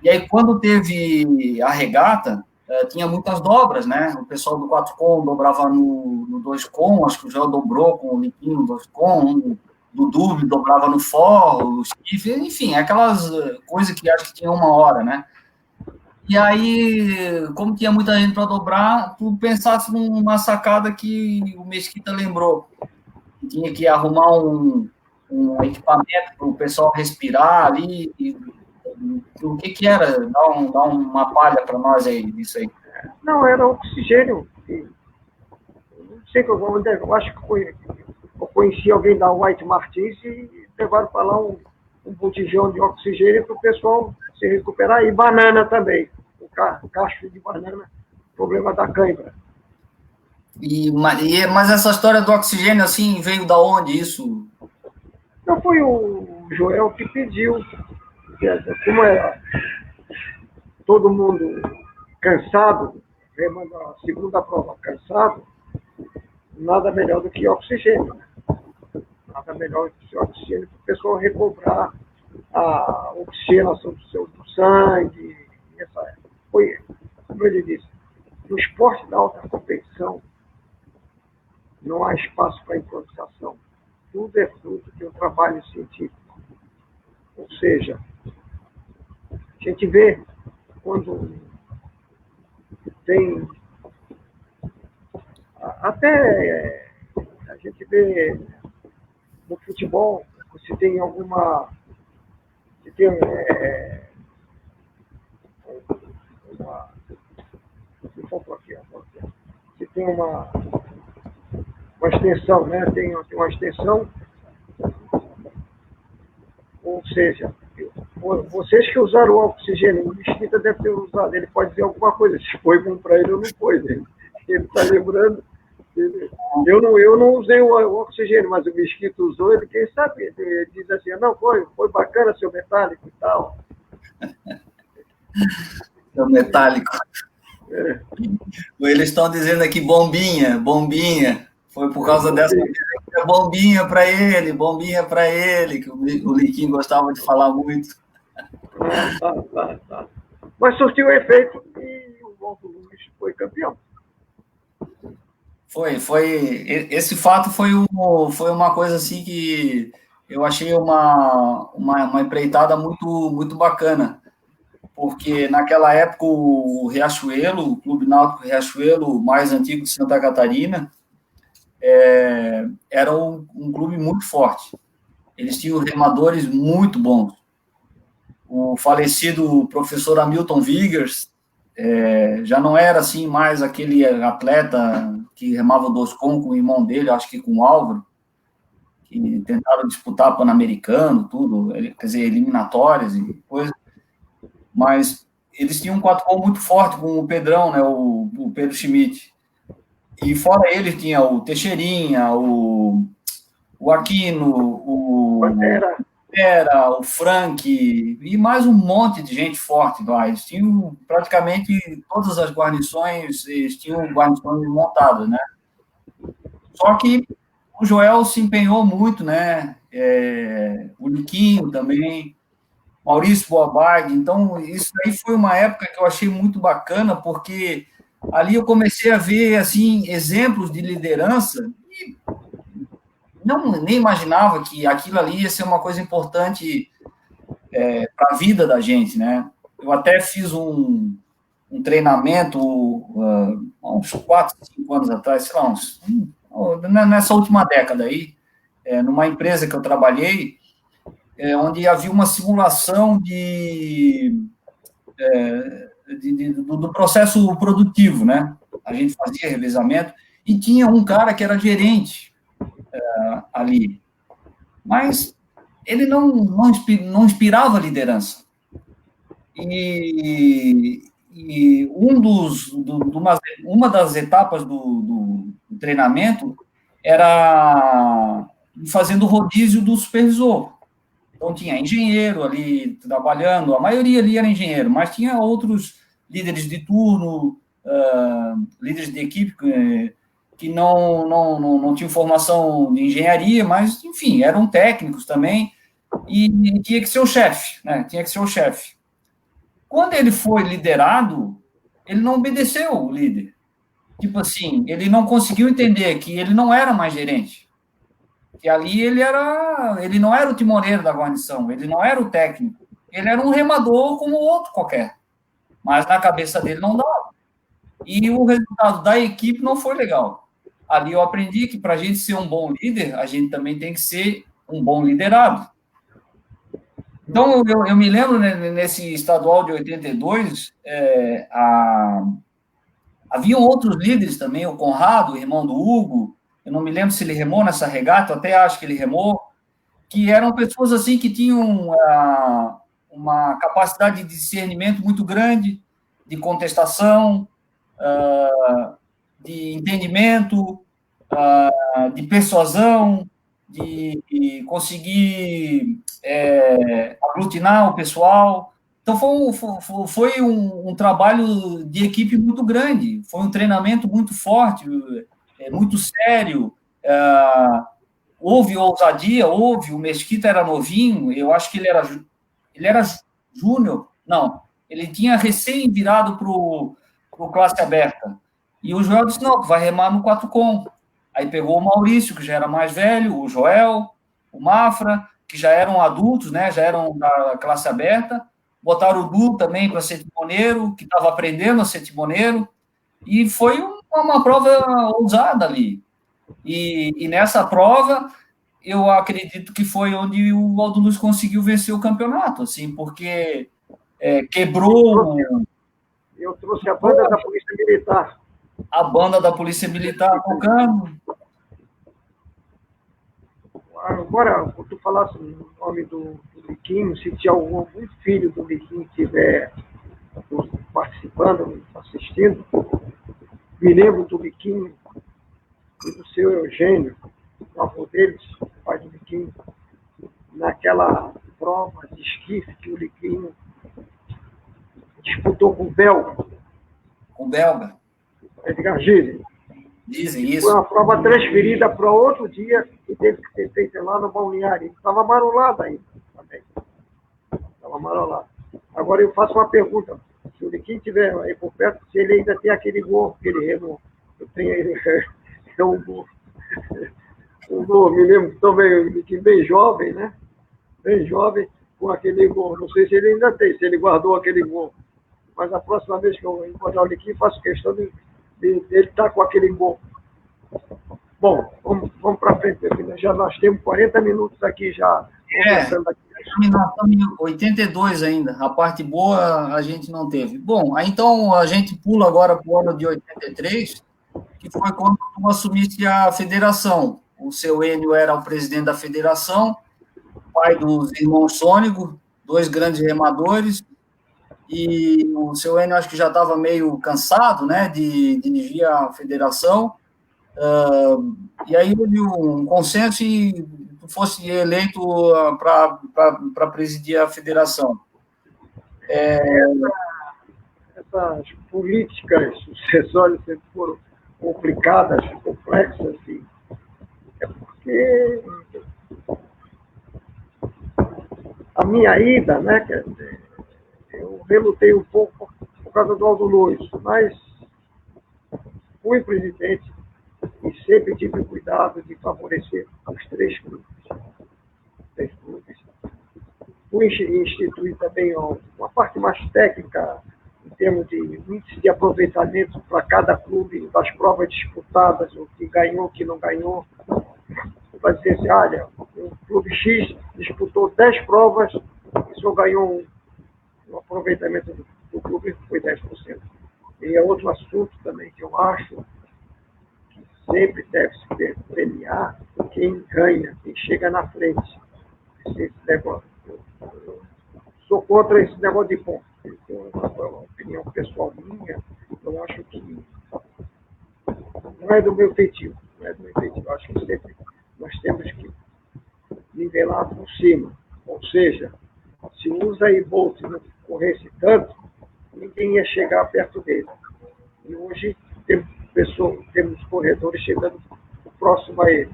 E aí, quando teve a regata, tinha muitas dobras, né? O pessoal do 4 com dobrava no 2 com, acho que o Joel dobrou com o Liquinho no 2 com, do Duble dobrava no forro, o Steve, enfim, aquelas coisas que acho que tinha 1 hora, né? E aí, como tinha muita gente para dobrar, tu pensasse numa sacada que o Mesquita lembrou. Tinha que arrumar um equipamento para o pessoal respirar ali. O que era? Dá uma palha para nós aí disso aí. Não, era oxigênio. Não sei onde é, eu acho que eu conheci alguém da White Martins e levaram para lá um botijão de oxigênio para o pessoal se recuperar. E banana também. O cacho de banana, problema da cãibra. Mas essa história do oxigênio, assim, veio da onde isso? Não foi o Joel que pediu. Como é todo mundo cansado, remando a segunda prova cansado, nada melhor do que oxigênio. Nada melhor do que oxigênio para o pessoal recobrar a oxigenação do sangue. Foi, como ele disse, no esporte da alta competição, não há espaço para improvisação. Tudo é fruto de um trabalho científico. Ou seja, a gente vê quando tem. Até a gente vê no futebol, se tem alguma. Se tem uma. Se tem uma extensão, né? Tem uma extensão, ou seja, vocês que usaram o oxigênio, o Mesquita deve ter usado, ele pode dizer alguma coisa, se foi bom para ele ou não foi. Ele está lembrando. Eu não usei o oxigênio, mas o Mesquita usou, ele, quem sabe, ele diz assim, não, foi bacana seu metálico e tal. Seu metálico. É. Eles estão dizendo aqui bombinha. Foi por causa dessa bombinha para ele, que o Liquinho gostava de falar muito. Tá. Mas surtiu efeito e o Volta Luiz foi campeão. Foi. Esse fato foi uma coisa assim que eu achei uma empreitada muito bacana, porque naquela época o Riachuelo, o Clube Náutico Riachuelo, mais antigo de Santa Catarina, era um clube muito forte. Eles tinham remadores muito bons. O falecido professor Hamilton Viggers já não era assim mais aquele atleta que remava 2 com o irmão dele, acho que com o Álvaro, que tentaram disputar Pan-Americano, tudo, quer dizer, eliminatórias e coisa, mas eles tinham um 4 com muito forte com o Pedrão, né, o Pedro Schmidt. E fora ele tinha o Teixeirinha, o Aquino, o Pantera, o Frank, e mais um monte de gente forte lá. Eles tinham praticamente todas as guarnições, eles tinham guarnições montadas, né? Só que o Joel se empenhou muito, né? O Liquinho também, Maurício Boabag. Então, isso aí foi uma época que eu achei muito bacana, porque ali eu comecei a ver, assim, exemplos de liderança e nem imaginava que aquilo ali ia ser uma coisa importante para a vida da gente, né? Eu até fiz um treinamento há uns 4, 5 anos atrás, sei lá, nessa última década aí, numa empresa que eu trabalhei, onde havia uma simulação do processo produtivo, né? A gente fazia revezamento e tinha um cara que era gerente ali, mas ele não inspirava liderança. E uma das etapas do treinamento era fazendo o rodízio do supervisor. Então, tinha engenheiro ali trabalhando, a maioria ali era engenheiro, mas tinha outros líderes de turno, líderes de equipe que não tinham formação de engenharia, mas, enfim, eram técnicos também, e tinha que ser o chefe, né? Tinha que ser o chefe. Quando ele foi liderado, ele não obedeceu o líder. Tipo assim, ele não conseguiu entender que ele não era mais gerente. Que ali ele não era o timoneiro da guarnição, ele não era o técnico, ele era um remador como outro qualquer. mas na cabeça dele não dava. E o resultado da equipe não foi legal. Ali eu aprendi que para a gente ser um bom líder, a gente também tem que ser um bom liderado. Então, eu me lembro, né, nesse estadual de 82, haviam outros líderes também, o Conrado, o irmão do Hugo, eu não me lembro se ele remou nessa regata, eu até acho que ele remou, que eram pessoas assim que tinham uma capacidade de discernimento muito grande, de contestação, de entendimento, de persuasão, de conseguir aglutinar o pessoal. Então, foi um trabalho de equipe muito grande, foi um treinamento muito forte, muito sério. Houve ousadia, houve. O Mesquita era novinho, eu acho que ele era júnior, não, ele tinha recém virado para o classe aberta. E o Joel disse: não, vai remar no 4 com. Aí pegou o Maurício, que já era mais velho, o Joel, o Mafra, que já eram adultos, né, já eram da classe aberta. Botaram o Du também para ser timoneiro, que estava aprendendo a ser timoneiro. E foi uma prova ousada ali. E nessa prova, eu acredito que foi onde o Aldo Luz conseguiu vencer o campeonato, assim, porque quebrou... Eu trouxe a banda da Polícia Militar. A banda da Polícia Militar tocando. Agora, tu falasse o nome do Liquinho, se tinha algum filho do Liquinho que estiver participando, assistindo, me lembro do Liquinho e do seu Eugênio, o avô deles, o pai do Liquinho, naquela prova de esquife que o Liquinho disputou com o belga. Com o belga. Edgar Gide. Dizem isso. Foi uma prova transferida para outro dia e teve que ser feita lá no balneário. Estava marolado ainda também. Estava marolado. Agora eu faço uma pergunta. Se o Liquinho estiver aí por perto, se ele ainda tem aquele gol que ele remou. Eu tenho aí. É um gol. Um gol, me lembro também, o Liquinho bem jovem, né? Bem jovem, com aquele gol. Não sei se ele ainda tem, se ele guardou aquele gol. Mas a próxima vez que eu encontrar o Liquinho, faço questão de ele estar com aquele gol. Bom, vamos para frente, já nós temos 40 minutos aqui já. Nós estamos em 82 ainda. A parte boa a gente não teve. Bom, aí então a gente pula agora para o ano de 83, que foi quando tu assumiste a federação. O seu Enio era o presidente da federação, pai dos irmãos Sônico, 2 grandes remadores, e o seu Enio acho que já estava meio cansado, né, de dirigir a federação, e aí houve um consenso e tu fosse eleito para presidir a federação. Essas políticas sucessórias sempre foram complicadas, complexas, é porque a minha ida, né, quer dizer, eu relutei um pouco por causa do Aldo Luz, mas fui presidente e sempre tive cuidado de favorecer os 3 clubes. Fui instituir também uma parte mais técnica, em termos de índice de aproveitamento para cada clube, das provas disputadas, o que ganhou, o que não ganhou. Para dizer assim, olha, o clube X disputou 10 provas e só ganhou o aproveitamento do clube foi 10%. E é outro assunto também que eu acho que sempre deve se premiar quem ganha, quem chega na frente. Esse negócio. Eu sou contra esse negócio de ponto. É uma opinião pessoal minha. Eu acho que não é do meu feitio. Não é do meu feitio. Eu acho que sempre nós temos que nivelar por cima. Ou seja, se o Usain Bolt não corresse tanto, ninguém ia chegar perto dele. E hoje temos corredores chegando próximo a ele.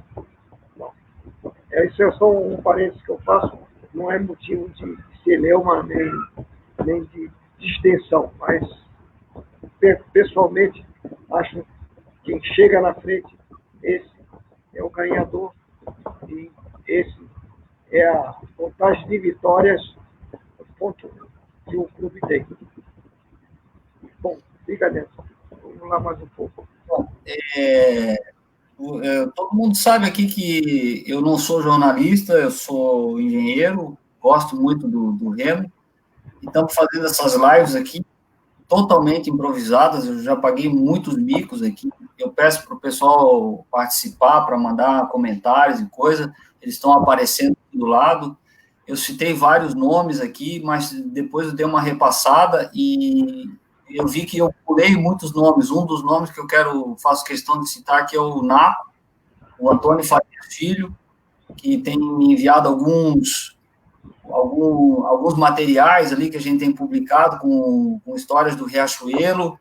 Bom, isso é só um parênteses que eu faço, não é motivo de celeuma nem de extensão, mas pessoalmente acho que quem chega na frente, esse é o ganhador e esse é a contagem de vitórias, o ponto que o clube tem. Bom, fica dentro. Vamos lá mais um pouco. Bom, todo mundo sabe aqui que eu não sou jornalista, eu sou engenheiro, gosto muito do remo, e estamos fazendo essas lives aqui totalmente improvisadas, eu já paguei muitos micos aqui, eu peço para o pessoal participar, para mandar comentários e coisa, eles estão aparecendo aqui do lado, eu citei vários nomes aqui, mas depois eu dei uma repassada e eu vi que eu pulei muitos nomes, um dos nomes que faço questão de citar, que é o Naco, o Antônio Farias Filho, que tem me enviado alguns materiais ali que a gente tem publicado com histórias do Riachuelo.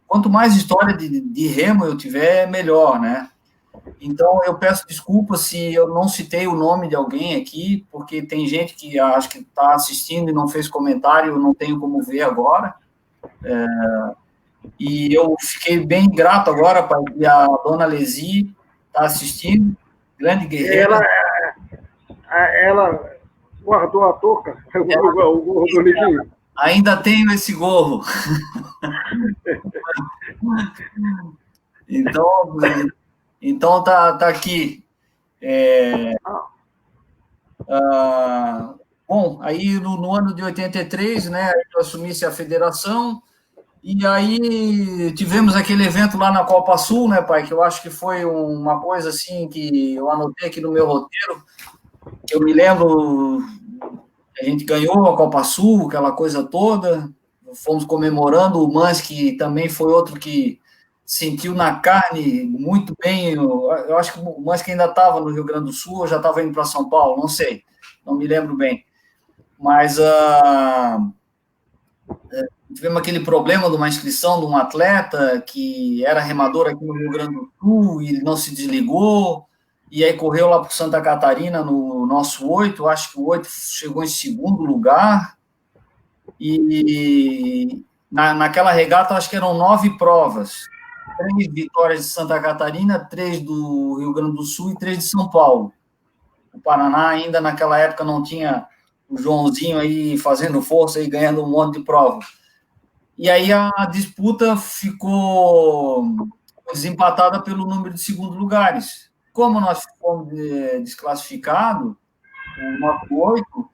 Quanto mais história de remo eu tiver, melhor, né? Então, eu peço desculpas se eu não citei o nome de alguém aqui, porque tem gente que acho que está assistindo e não fez comentário, eu não tenho como ver agora. E eu fiquei bem grato agora para que a dona Lesi está assistindo, grande guerreira. Ela guardou a touca, o gorro do Liguinho. Ainda tenho esse gorro. Então tá aqui. Bom, aí no ano de 83, né, eu assumi-se a federação, e aí tivemos aquele evento lá na Copa Sul, né, pai, que eu acho que foi uma coisa assim que eu anotei aqui no meu roteiro, que eu me lembro, a gente ganhou a Copa Sul, aquela coisa toda, fomos comemorando, o Mansky também foi outro que sentiu na carne muito bem, eu acho que o Mansky ainda estava no Rio Grande do Sul, ou já estava indo para São Paulo, não sei, não me lembro bem, mas tivemos aquele problema de uma inscrição de um atleta que era remador aqui no Rio Grande do Sul, e ele não se desligou, e aí correu lá para Santa Catarina no nosso 8, acho que o 8 chegou em segundo lugar, e naquela regata acho que eram 9 provas, 3 vitórias de Santa Catarina, 3 do Rio Grande do Sul e 3 de São Paulo. O Paraná ainda naquela época não tinha o Joãozinho aí fazendo força e ganhando um monte de prova. E aí a disputa ficou desempatada pelo número de segundos lugares. Como nós fomos desclassificados, o nosso 8,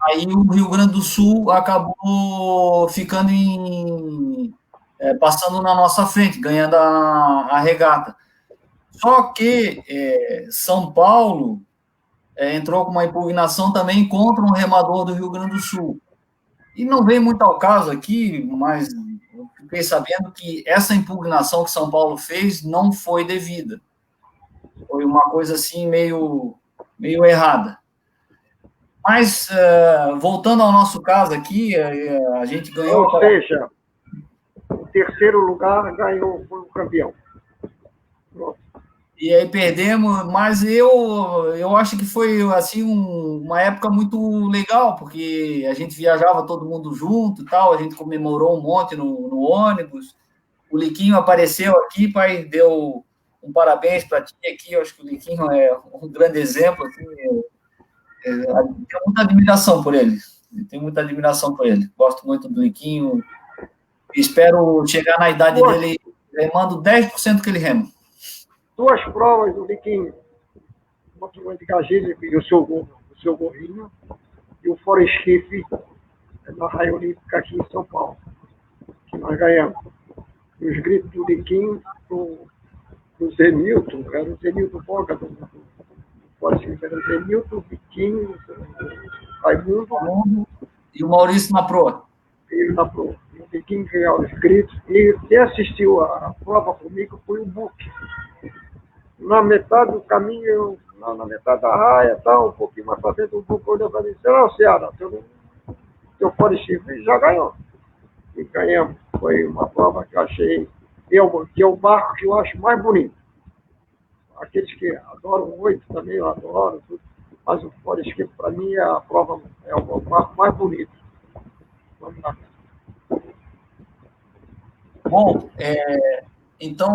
aí o Rio Grande do Sul acabou ficando passando na nossa frente, ganhando a regata. Só que São Paulo entrou com uma impugnação também contra um remador do Rio Grande do Sul. E não vem muito ao caso aqui, mas eu fiquei sabendo que essa impugnação que São Paulo fez não foi devida. Foi uma coisa assim meio errada. Mas, voltando ao nosso caso aqui, a gente ganhou... Ou seja, o terceiro lugar ganhou, foi o campeão. Pronto. E aí perdemos, mas eu acho que foi assim uma época muito legal, porque a gente viajava todo mundo junto e tal, a gente comemorou um monte no ônibus. O Liquinho apareceu aqui, pai, deu um parabéns para ti aqui, eu acho que o Liquinho é um grande exemplo, assim, tenho muita admiração por ele. Gosto muito do Liquinho. Espero chegar na idade dele remando 10% que ele rema. 2 provas do Liquinho. Uma prova de Gagilha e o seu gorrinho. E o Foresquife na Raia Olímpica aqui em São Paulo. Que nós ganhamos. E os gritos do Liquinho do Zenilton, era o Zenilton Boca do Foresquife, era o Zenilton, Liquinho, Raimundo e o Maurício na proa. Ele na proa. O Liquinho ganhou os gritos. E quem assistiu a prova comigo foi o Buque. Na metade do caminho, na metade da raia, um pouquinho mais para frente, o Buque olhou para mim e disse: não, Ceará, teu Foresquife já ganhou. E ganhamos. Foi uma prova que eu achei, que é o barco que eu acho mais bonito. Aqueles que adoram o 8 também, eu adoro, tudo. Mas o Foresquife, para mim, é o barco mais bonito. Vamos lá. Bom, então,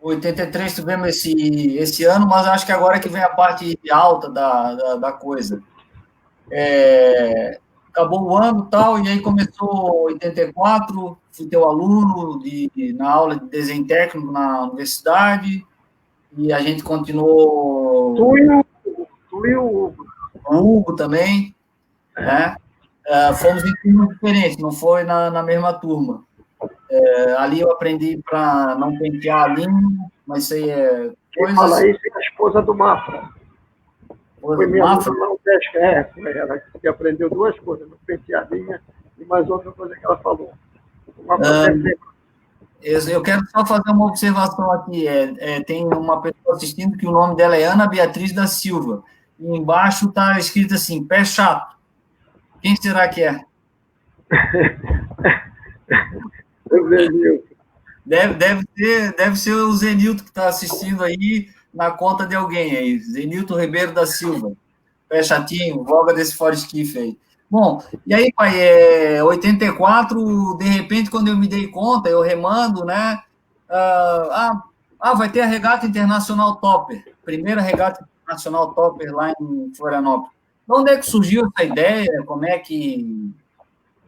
83 tivemos esse ano, mas acho que agora que vem a parte alta da coisa. acabou o ano e tal, e aí começou 84, fui teu aluno na aula de desenho técnico na universidade, e a gente continuou... Tu e o O Hugo também, né? Fomos em turmas diferentes, não foi na mesma turma. Ali eu aprendi para não pentear a língua, mas isso aí é quem coisas... fala isso é a esposa do Mafra. Foi minha aluna na UDESC, foi ela que aprendeu duas coisas, no penteadinha e mais outra coisa que ela falou. Eu quero só fazer uma observação aqui. Tem uma pessoa assistindo que o nome dela é Ana Beatriz da Silva. E embaixo está escrito assim, pé chato. Quem será que é? O Zenilton. Deve ser o Zenilton que está assistindo aí na conta de alguém aí. Zenilton Ribeiro da Silva. Pé chatinho, voga desse Forestife aí. Bom, e aí, pai, 84, de repente, quando eu me dei conta, eu remando, né? Vai ter a Regata Internacional Topper. Primeira Regata Internacional Topper lá em Florianópolis. De onde é que surgiu essa ideia? Como é que...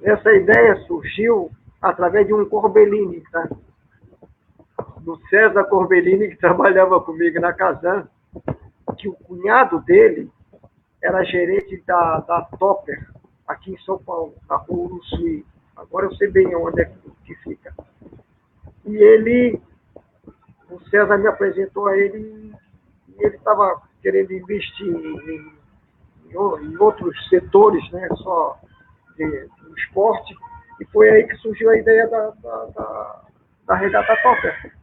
Essa ideia surgiu através de um Corbellini, tá? Do César Corbellini, que trabalhava comigo na Casan, que o cunhado dele era gerente da Topper, aqui em São Paulo, na Rua Uruçuí. Agora eu sei bem onde é que fica. E o César me apresentou a ele, e ele estava querendo investir em outros setores, né, só do esporte, e foi aí que surgiu a ideia da Regata Topper.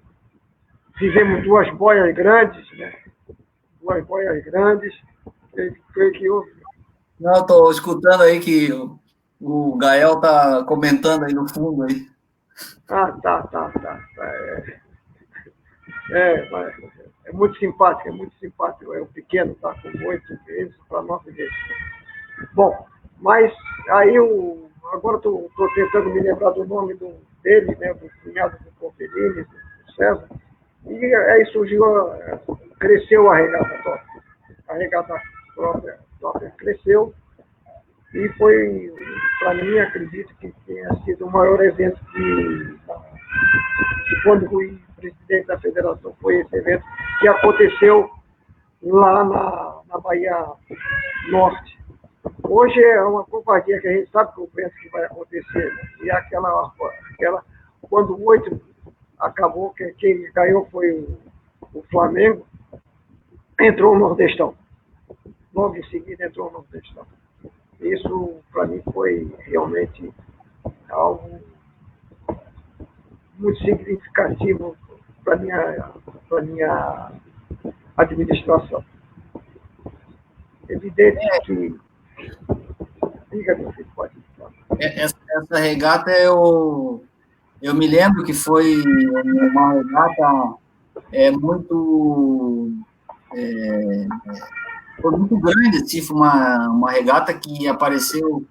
Fizemos duas boias grandes, né? Duas boias grandes, foi que houve. Não, estou escutando aí que o Gael está comentando aí no fundo aí. Tá. É muito simpático, É o pequeno, tá com 8 vezes para 9 vezes. Bom, mas aí agora estou tentando me lembrar do nome dele, né, do cunhado do Conferini, do César, e aí cresceu a Regata Topper. A Regata Topper cresceu e foi, para mim, acredito que tenha sido o maior evento que quando fui presidente da federação, foi esse evento que aconteceu lá na Bahia Norte. Hoje é uma covardia que a gente sabe que o evento que vai acontecer, né? E aquela quando o 8 acabou, quem ganhou foi o Flamengo, entrou o Nordestão. Logo em seguida entrou o Nordestão. Isso, para mim, foi realmente algo muito significativo para minha administração. Evidente que... Diga, meu filho, pode falar. Essa regata eu me lembro que foi uma regata foi muito grande, assim, foi uma regata que apareceu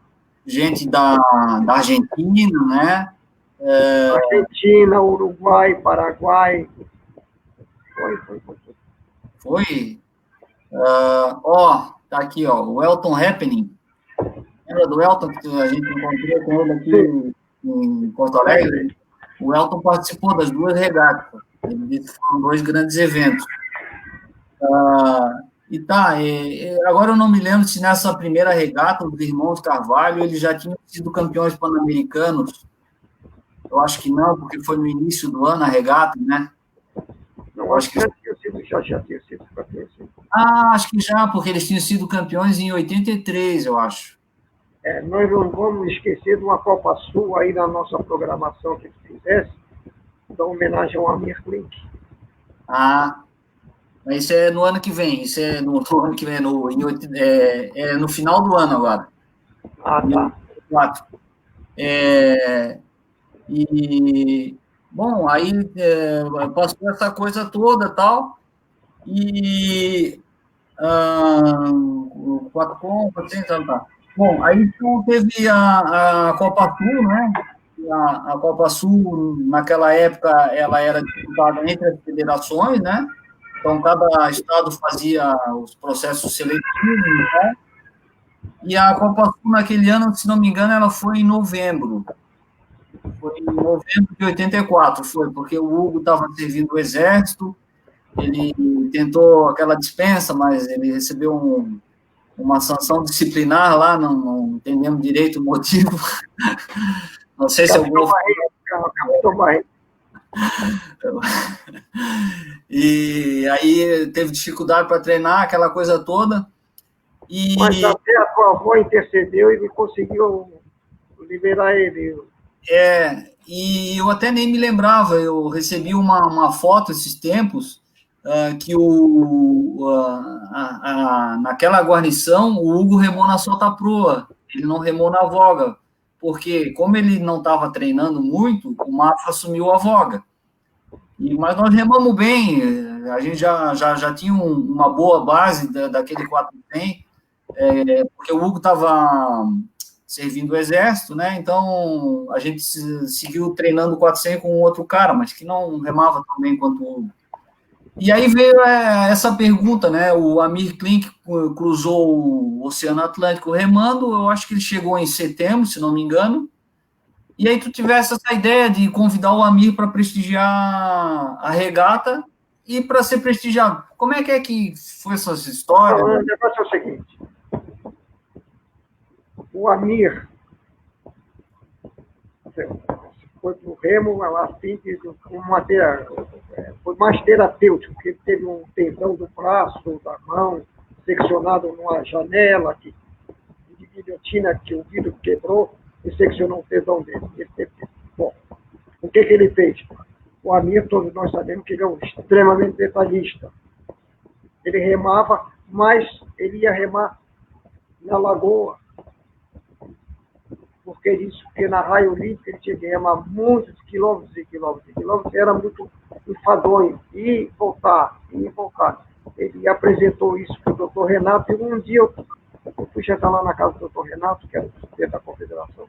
gente da Argentina, né? Argentina, Uruguai, Paraguai. Foi. Tá aqui, ó, o Elton Happening. Lembra do Elton, que a gente encontrou com ele aqui em Porto Alegre? O Elton participou das duas regatas. Ele disse que foram 2 grandes eventos. Agora eu não me lembro se nessa primeira regata, os irmãos Carvalho, eles já tinham sido campeões pan-americanos. Eu acho que não, porque foi no início do ano a regata, né? Não, acho que já tinha sido campeões. Acho que já, porque eles tinham sido campeões em 83, eu acho. Nós não vamos esquecer de uma Copa Sul aí na nossa programação que fizesse, da homenagem ao Amir Klink. Mas isso é no ano que vem, isso é no ano que vem, no final do ano agora. Tá. Bom, aí passou essa coisa toda tal, e o 4 tá. Bom, aí então, teve a Copa Sul, né? A Copa Sul, naquela época, ela era disputada entre as federações, né? Então, cada estado fazia os processos seletivos, né? E a Copa Sul, naquele ano, se não me engano, ela foi em novembro. Foi em novembro de 84, foi, porque o Hugo estava servindo o Exército, ele tentou aquela dispensa, mas ele recebeu uma sanção disciplinar lá, não entendemos direito o motivo. Não sei se Capitão alguma. Barreto, Capitão Barreto. E aí teve dificuldade para treinar, aquela coisa toda. Mas até a tua avó intercedeu e me conseguiu liberar ele. E eu até nem me lembrava, eu recebi uma foto esses tempos, que naquela guarnição o Hugo remou na solta proa, ele não remou na voga, porque como ele não estava treinando muito, o Mafra assumiu a voga. Mas nós remamos bem, a gente já tinha uma boa base daquele 400, porque o Hugo estava servindo o exército, né? Então a gente seguiu treinando 400 com outro cara, mas que não remava tão bem quanto o Hugo. E aí veio essa pergunta, né? O Amir Klink cruzou o Oceano Atlântico remando, eu acho que ele chegou em setembro, se não me engano. E aí tu tivesse essa ideia de convidar o Amir para prestigiar a regata e para ser prestigiado. Como é que foi essa história? Não, o negócio é o seguinte. O Amir foi para o remo, assim, foi mais terapêutico, porque ele teve um tendão do braço, da mão, seccionado numa janela, de guilhotina, que o vidro quebrou e seccionou o tendão dele. Bom, o que ele fez? O Amir, todos nós sabemos que ele é um extremamente detalhista. Ele remava, mas ele ia remar na lagoa, porque na raia olímpica ele tinha que remar muitos quilômetros e quilômetros e quilômetros, era muito enfadonho, e voltar. Ele apresentou isso para o doutor Renato, e um dia eu fui chegar lá na casa do doutor Renato, que era o presidente da confederação,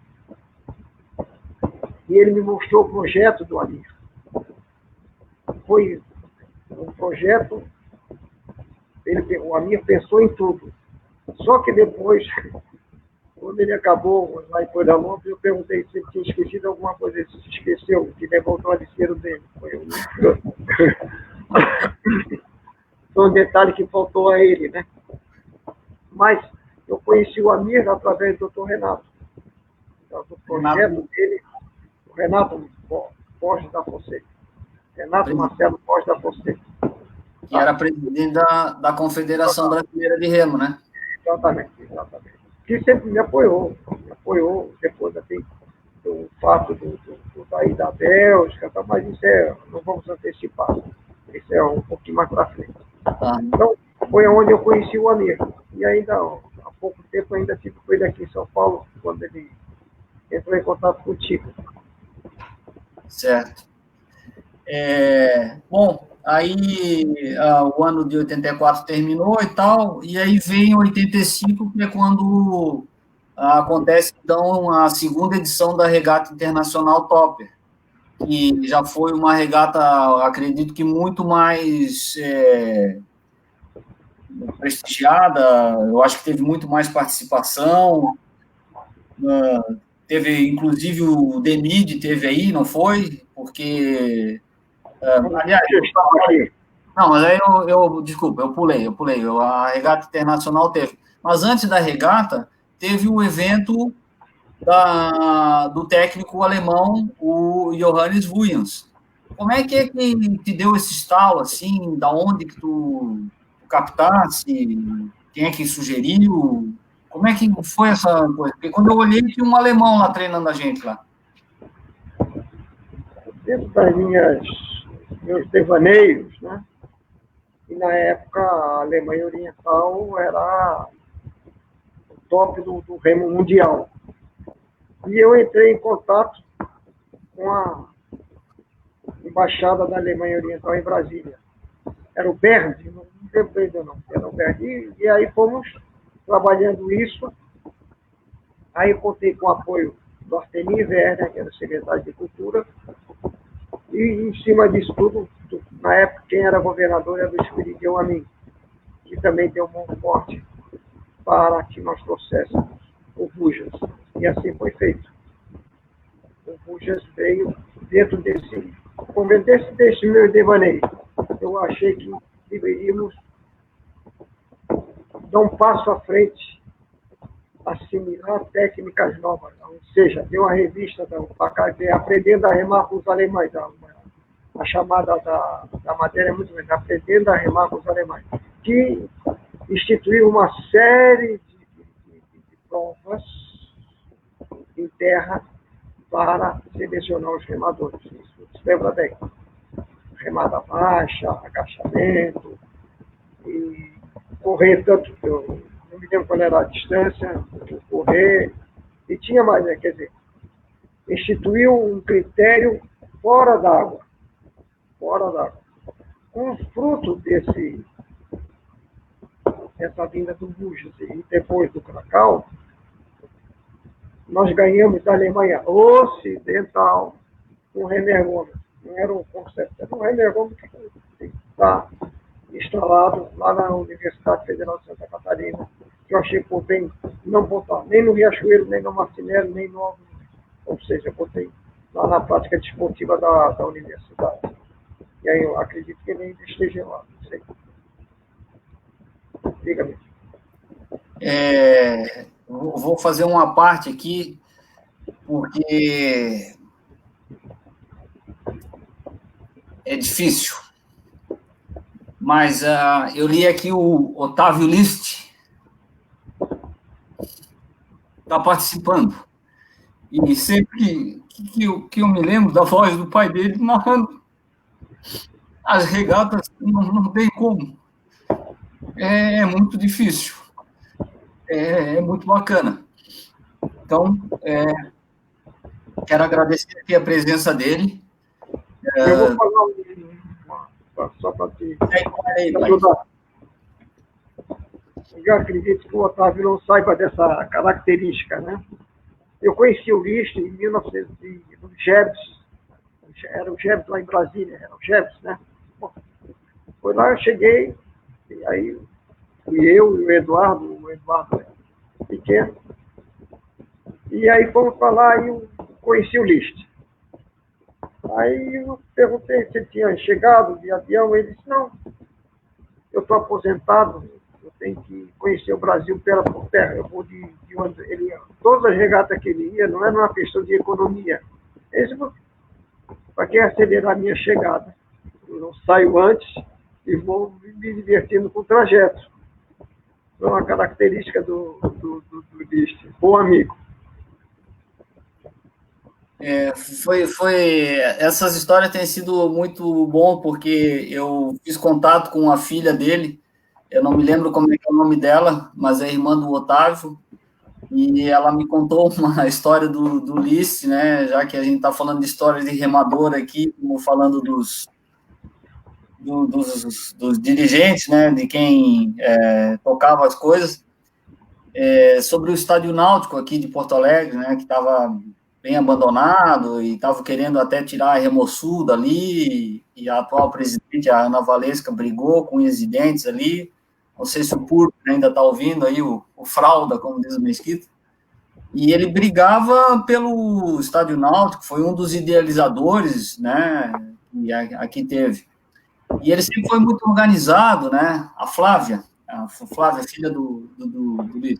e ele me mostrou o projeto do Amir. Foi um projeto, o Amir pensou em tudo. Só que depois, quando ele acabou lá em Florianópolis, eu perguntei se ele tinha esquecido alguma coisa. Ele se esqueceu, que levou o travesseiro dele. Foi um detalhe que faltou a ele, né? Mas eu conheci o Amir através do Dr. Renato. Do projeto dele, o Renato Borges da Fonseca. Renato Marcelo Borges da Fonseca. Que era presidente da Confederação Brasileira de Remo, né? Exatamente. Que sempre me apoiou. Depois assim, do fato daí da Bélgica, mas isso não vamos antecipar. Isso é um pouquinho mais para frente. Então, foi onde eu conheci o Amir. E ainda, há pouco tempo, ainda tive com ele aqui em São Paulo, quando ele entrou em contato contigo. Certo. Bom, aí o ano de 84 terminou e tal, e aí vem 85, que é quando acontece, então, a segunda edição da Regata Internacional Topper, que já foi uma regata, acredito que muito mais prestigiada, eu acho que teve muito mais participação, teve, inclusive, o Demid teve aí, não foi? Porque... aliás, não, mas aí desculpa, eu pulei. A regata internacional teve. Mas antes da regata, teve o evento do técnico alemão, o Johannes Wuyans. Como é que te deu esse estalo, assim, da onde que tu captasse, quem é que sugeriu, como é que foi essa coisa? Porque quando eu olhei, tinha um alemão lá treinando a gente lá. Dentro das meus devaneios, né? E na época a Alemanha Oriental era o top do remo mundial. E eu entrei em contato com a embaixada da Alemanha Oriental em Brasília. Era o Bernd, não lembro ainda não, era o Bernd. E aí fomos trabalhando isso. Aí eu contei com o apoio do Artemir Werner, que era o secretário de Cultura, e em cima disso tudo, na época quem era governador era o Espiridião Amin, que também tem um bom forte. para que nós trouxéssemos o Bujas. E assim foi feito. O Bujas veio dentro desse meu devaneio. Eu achei que deveríamos dar um passo à frente, assimilar técnicas novas. Ou seja, deu uma revista da UPACAV, Aprendendo a Remar com os Alemães. A chamada da matéria é muito grande, Aprendendo a Remar com os Alemães, que instituiu uma série de provas em terra para selecionar os remadores. Isso se lembra bem. Remada baixa, agachamento, e correr tanto, eu não me lembro qual era a distância, correr, e tinha mais, né? Quer dizer, instituiu um critério fora d'água. Com fruto dessa vinda do Bujas e depois do Cracau, nós ganhamos da Alemanha Ocidental um remergômetro. Não era um conceito, era um remergômetro que está instalado lá na Universidade Federal de Santa Catarina, que eu achei por bem não botar nem no Riachuelo, nem no Martinelli, nem no... Ou seja, eu botei lá na prática desportiva da universidade. E aí eu acredito que ele ainda esteja lá, não sei. Diga-me. Vou fazer uma parte aqui, porque é difícil. Mas eu li aqui o Otávio List, está participando. E sempre que eu me lembro da voz do pai dele narrando as regatas, não tem como. É muito difícil. É muito bacana. Então, quero agradecer aqui a presença dele. Eu vou falar só para te ajudar. Eu acredito que o Otávio não saiba dessa característica, né? Eu conheci o List em 1900, no Jebs, era o Jebs lá em Brasília, era o Jebs, né? Bom, foi lá, eu cheguei, e aí fui eu e o Eduardo pequeno, e aí fomos para lá e eu conheci o List. Aí eu perguntei se ele tinha chegado de avião, ele disse, não, eu estou aposentado, eu tenho que conhecer o Brasil por terra, eu vou de onde ele ia. Todas as regatas que ele ia, não era uma questão de economia. Ele disse, para que acelerar a minha chegada? Eu saio antes e vou me divertindo com o trajeto. É uma característica do List, bom amigo. Essas histórias têm sido muito bom, porque eu fiz contato com a filha dele, eu não me lembro como é que é o nome dela, mas é irmã do Otávio, e ela me contou uma história do List, né, já que a gente está falando de histórias de remador aqui, como falando dos dirigentes, né, de quem tocava as coisas, sobre o estádio náutico aqui de Porto Alegre, né, que estava bem abandonado e estava querendo até tirar a Remosul dali, e a atual presidente, a Ana Valesca, brigou com os dentes ali. Não sei se o Púrpura ainda está ouvindo aí, o Fralda, como diz o Mesquita. E ele brigava pelo estádio náutico, foi um dos idealizadores, né, que aqui teve. E ele sempre foi muito organizado, né, a Flávia, filha do Luiz.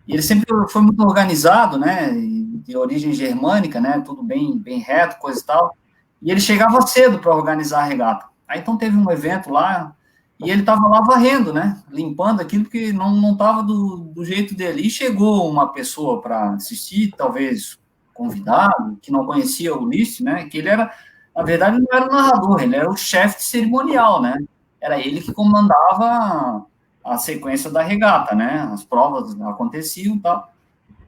E ele sempre foi muito organizado, né, de origem germânica, né, tudo bem reto, coisa e tal. E ele chegava cedo para organizar a regata. Aí então teve um evento lá, e ele estava lá varrendo, né, limpando aquilo que não estava do jeito dele. E chegou uma pessoa para assistir, talvez convidado, que não conhecia o List, né, que ele era, na verdade, não era o narrador, ele era o chefe de cerimonial, né, era ele que comandava a sequência da regata, né? As provas aconteciam e tal.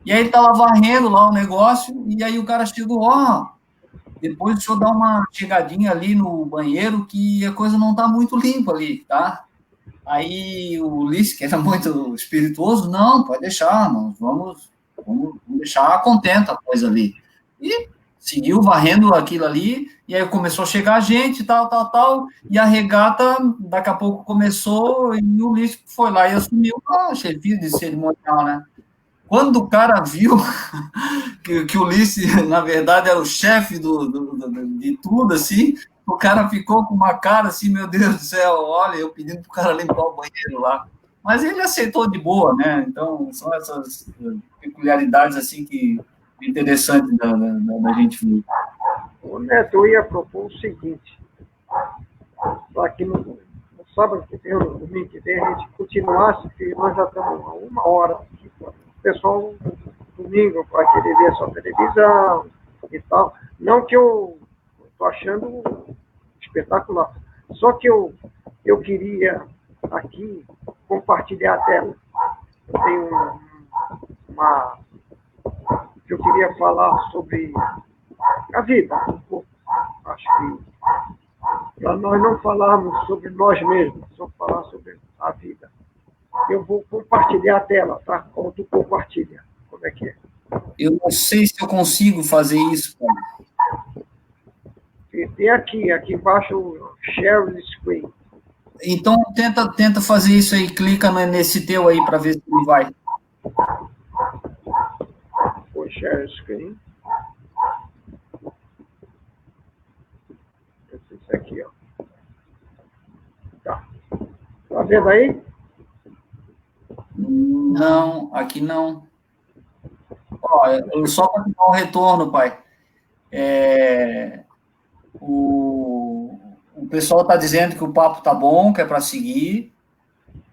E aí ele estava varrendo lá o negócio, e aí o cara chegou, depois deixa eu dar uma chegadinha ali no banheiro, que a coisa não está muito limpa ali, tá? Aí o Ulisses, que era muito espirituoso, não, pode deixar, nós vamos deixar contenta a coisa ali. E seguiu varrendo aquilo ali, e aí começou a chegar gente, tal, e a regata, daqui a pouco começou, e o Ulisses foi lá e assumiu a chefia de cerimonial, né? Quando o cara viu que o Ulisses, na verdade, era o chefe de tudo, assim, o cara ficou com uma cara assim, meu Deus do céu, olha, eu pedindo pro cara limpar o banheiro lá. Mas ele aceitou de boa, né? Então, são essas peculiaridades, assim, que interessante da gente ver. O Neto, eu ia propor o seguinte, aqui no sábado que vem, no domingo que vem, a gente continuasse, que nós já estamos a 1 hora aqui, o pessoal domingo vai querer ver sua televisão e tal. Não que eu estou achando espetacular. Só que eu queria aqui compartilhar a tela. Eu tenho uma que eu queria falar sobre a vida, um pouco. Acho que para nós não falarmos sobre nós mesmos, só falar sobre a vida. Eu vou compartilhar a tela, tá? Como tu compartilha. Como é que é? Eu não sei se eu consigo fazer isso, cara. E tem aqui embaixo o share screen. Então, tenta fazer isso aí, clica nesse teu aí para ver se ele vai. O share screen. Isso aqui, ó. Tá. Tá vendo aí? Não, aqui não. Ó, só para dar um retorno, pai. O pessoal está dizendo que o papo tá bom, que é para seguir.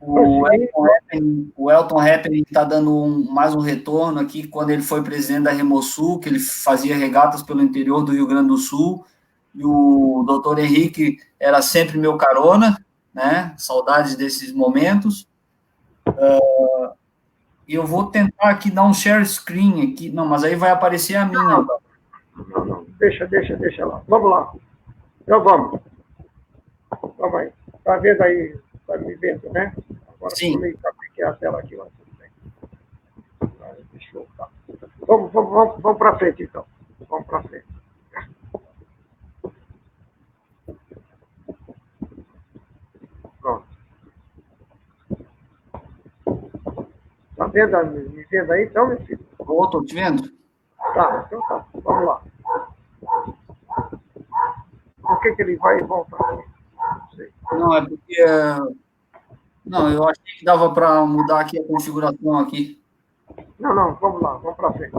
O Elton Happening está dando mais um retorno aqui, quando ele foi presidente da Remosul, que ele fazia regatas pelo interior do Rio Grande do Sul, e o doutor Henrique era sempre meu carona, né? Saudades desses momentos. E eu vou tentar aqui dar um share screen aqui. Não, mas aí vai aparecer a minha. Não. Deixa lá. Vamos lá. Então vamos. Vamos aí. Tá vendo aí? Tá me vendo, né? Agora Sim. que é a tela aqui, ó. Deixa eu voltar. Vamos para frente, então. Vamos para frente. Pronto. Tá vendo, me vendo aí, então, meu filho? Estou te vendo? Tá, então tá. Vamos lá. Por que ele vai e volta aqui? Não sei. Não, é porque... Não, eu achei que dava para mudar aqui a configuração aqui. Não, vamos lá, vamos para frente.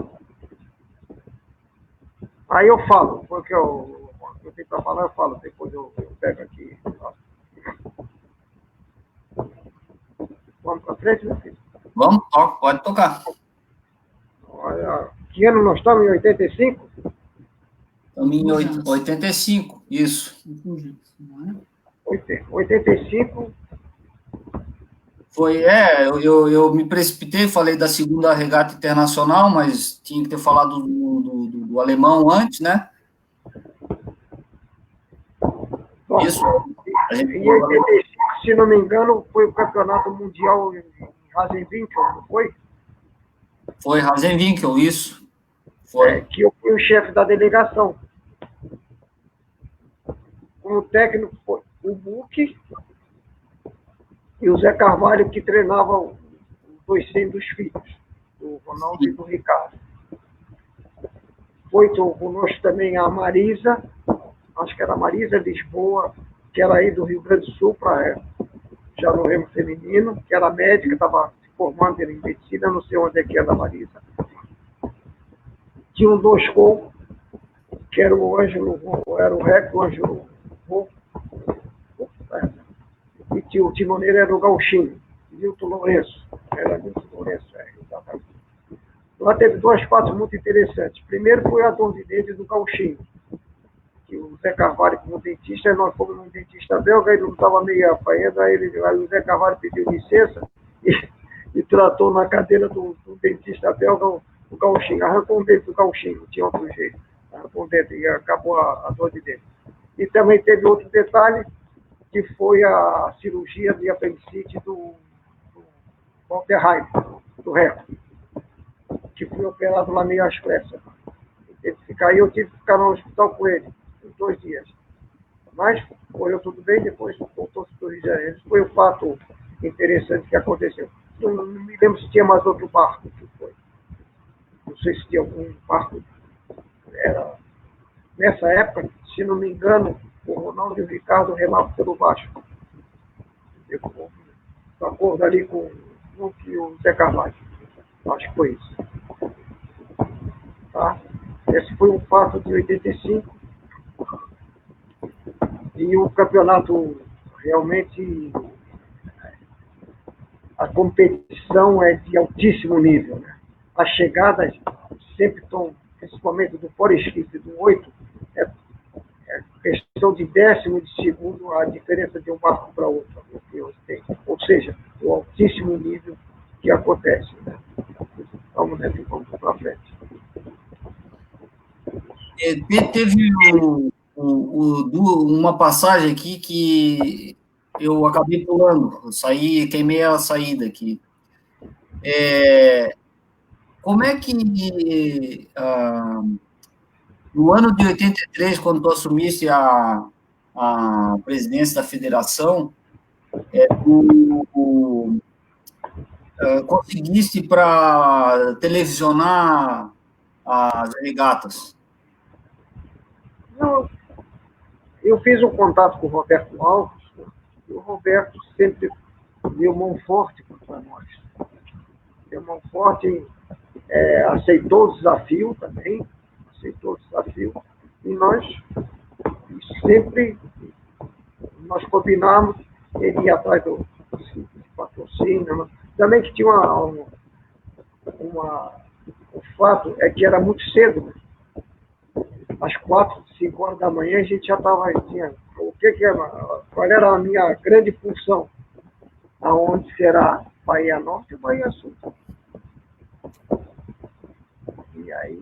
Aí eu falo, porque eu tenho para falar, eu falo, depois eu pego aqui. Vamos para frente, meu filho? Vamos, pode tocar. Olha, que ano nós estamos? Em 85? Estamos em 85, isso. 85. Foi, eu me precipitei, falei da segunda regata internacional, mas tinha que ter falado do alemão antes, né? Bom, Isso. em 85, se não me engano, foi o campeonato mundial em Rasenwinkel, não foi? Foi Rasenwinkel, isso. Foi. Que eu fui o chefe da delegação. O técnico foi o Buque e o Zé Carvalho, que treinava os dois dos filhos, do Ronaldo e do Ricardo. Foi conosco também a Marisa, acho que era a Marisa Lisboa, que era aí do Rio Grande do Sul, já no remo feminino, que era médica, estava se formando em medicina, não sei onde é que era a Marisa. Tinha um 2 gols, que era o Ângelo, era o Reco, o Ângelo. E o timoneiro era o Gauchinho, Milton Lourenço. Era Milton Lourenço, exatamente. Lá teve 2 fatos muito interessantes. Primeiro foi a dor de dente do Gauchinho, que o Zé Carvalho, como dentista, nós fomos num dentista belga, ele não estava meio apanhando, aí o Zé Carvalho pediu licença e tratou na cadeira do dentista belga o Gauchinho. Arrancou um dente do Gauchinho, não tinha outro jeito. Arrancou um dente e acabou a dor de dente. E também teve outro detalhe, que foi a cirurgia de apendicite do Walter Heine, do Reco, que foi operado lá meio às pressas. Ele teve que ficar, e eu tive que ficar no hospital com ele, uns 2 dias. Mas correu tudo bem, depois voltou-se para o Rio de Janeiro. Esse foi o fato interessante que aconteceu. Não me lembro se tinha mais outro barco que foi. Não sei se tinha algum barco. Nessa época, se não me engano, o Ronaldo e o Ricardo remavam pelo Vasco. De acordo ali com o Zé Carvalho. Acho que foi isso. Tá? Esse foi um fato de 85. E o campeonato, realmente, a competição é de altíssimo nível. Né? As chegadas sempre estão, principalmente do Forest e do 8, é questão de décimo de segundo a diferença de um barco para outro. Ou seja, o altíssimo nível que acontece. Né? Vamos para frente. Teve uma passagem aqui que eu acabei pulando, eu saí, queimei a saída aqui. Como é que, no ano de 83, quando tu assumiste a presidência da federação, conseguiste para televisionar as regatas? Não, eu fiz um contato com o Roberto Alves, e o Roberto sempre deu mão forte para nós. Deu mão forte, aceitou o desafio também, e nós sempre combinamos, ele ia atrás do patrocínio, também que tinha o fato é que era muito cedo, né? Às 4, 5 horas da manhã a gente já estava, qual era a minha grande função? Aonde será Bahia Norte e Bahia Sul? E aí,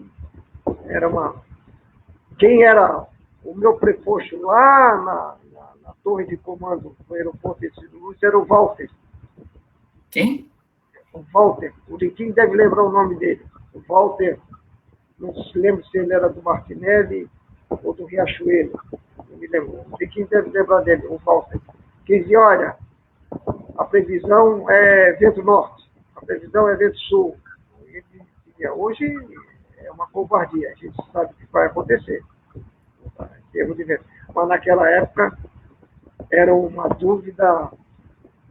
quem era o meu preposto lá na torre de comando do aeroporto de Lúcio era o Walter. Quem? O Walter. O Riquinho deve lembrar o nome dele. O Walter, não se lembra se ele era do Martinelli ou do Riachuelo. Não me lembro. O Riquinho deve lembrar dele, o Walter. Que dizia, olha, a previsão é vento norte, a previsão é vento sul. Ele dizia, hoje é uma covardia, a gente sabe o que vai acontecer. Em termos de vento. Mas naquela época era uma dúvida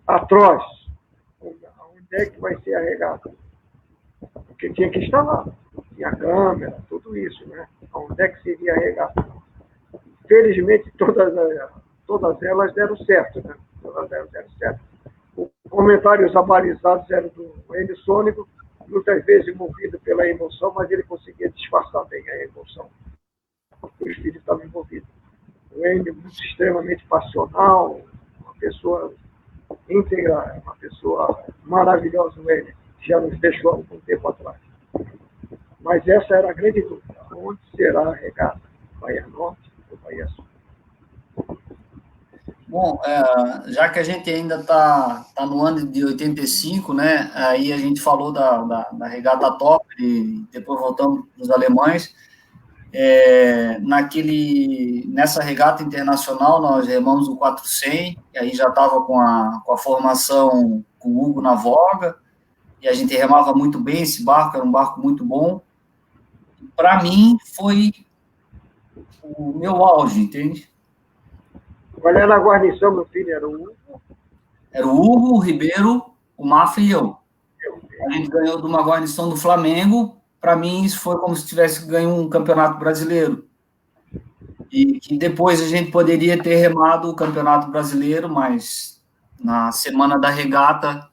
atroz. Onde é que vai ser a regata? Porque tinha que estar lá. Tinha câmera, tudo isso, né? Onde é que seria a regata? Felizmente, todas elas deram certo, né? Todas elas deram certo. Os comentários abalizados eram do Enio Sônico, muitas vezes movido pela emoção, mas ele conseguia disfarçar bem a emoção. O espírito estava envolvido. O Enio, muito extremamente passional, uma pessoa íntegra, uma pessoa maravilhosa, o Enio, que já nos deixou há algum tempo atrás. Mas essa era a grande dúvida. Onde será a regata? Bahia Norte ou Bahia Sul? Bom, já que a gente ainda está no ano de 85, né, aí a gente falou da regata top, e depois voltamos para os alemães. Nessa regata internacional, nós remamos o 400, e aí já estava com a formação com o Hugo na voga, e a gente remava muito bem esse barco, era um barco muito bom. Para mim, foi o meu auge, entende? Qual era a guarnição, meu filho? Era o Hugo? Era o Hugo, o Ribeiro, o Mafra e eu. A gente ganhou de uma guarnição do Flamengo. Para mim, isso foi como se tivesse ganho um campeonato brasileiro. E que depois a gente poderia ter remado o campeonato brasileiro, mas na semana da regata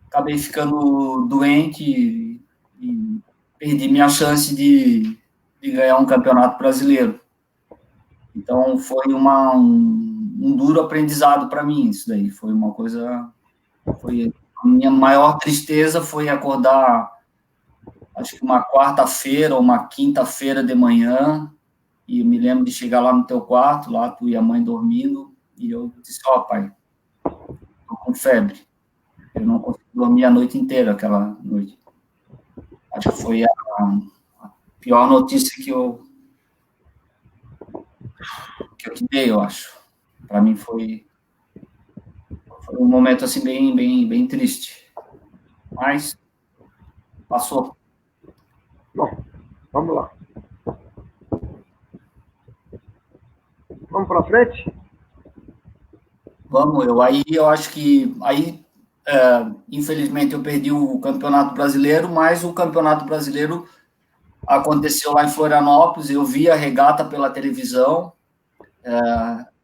acabei ficando doente e perdi minha chance de ganhar um campeonato brasileiro. Então, foi um duro aprendizado para mim, isso daí. Foi uma coisa... A minha maior tristeza foi acordar, acho que uma quarta-feira ou uma quinta-feira de manhã, e eu me lembro de chegar lá no teu quarto, lá tu e a mãe dormindo, e eu disse, pai, tô com febre. Eu não consegui dormir a noite inteira, aquela noite. Acho que foi a pior notícia que eu que eu te dei, eu acho. Para mim foi um momento assim bem triste. Mas passou. Bom, vamos lá. Vamos para frente? Vamos, eu acho que infelizmente eu perdi o Campeonato Brasileiro, mas o Campeonato Brasileiro aconteceu lá em Florianópolis, eu vi a regata pela televisão,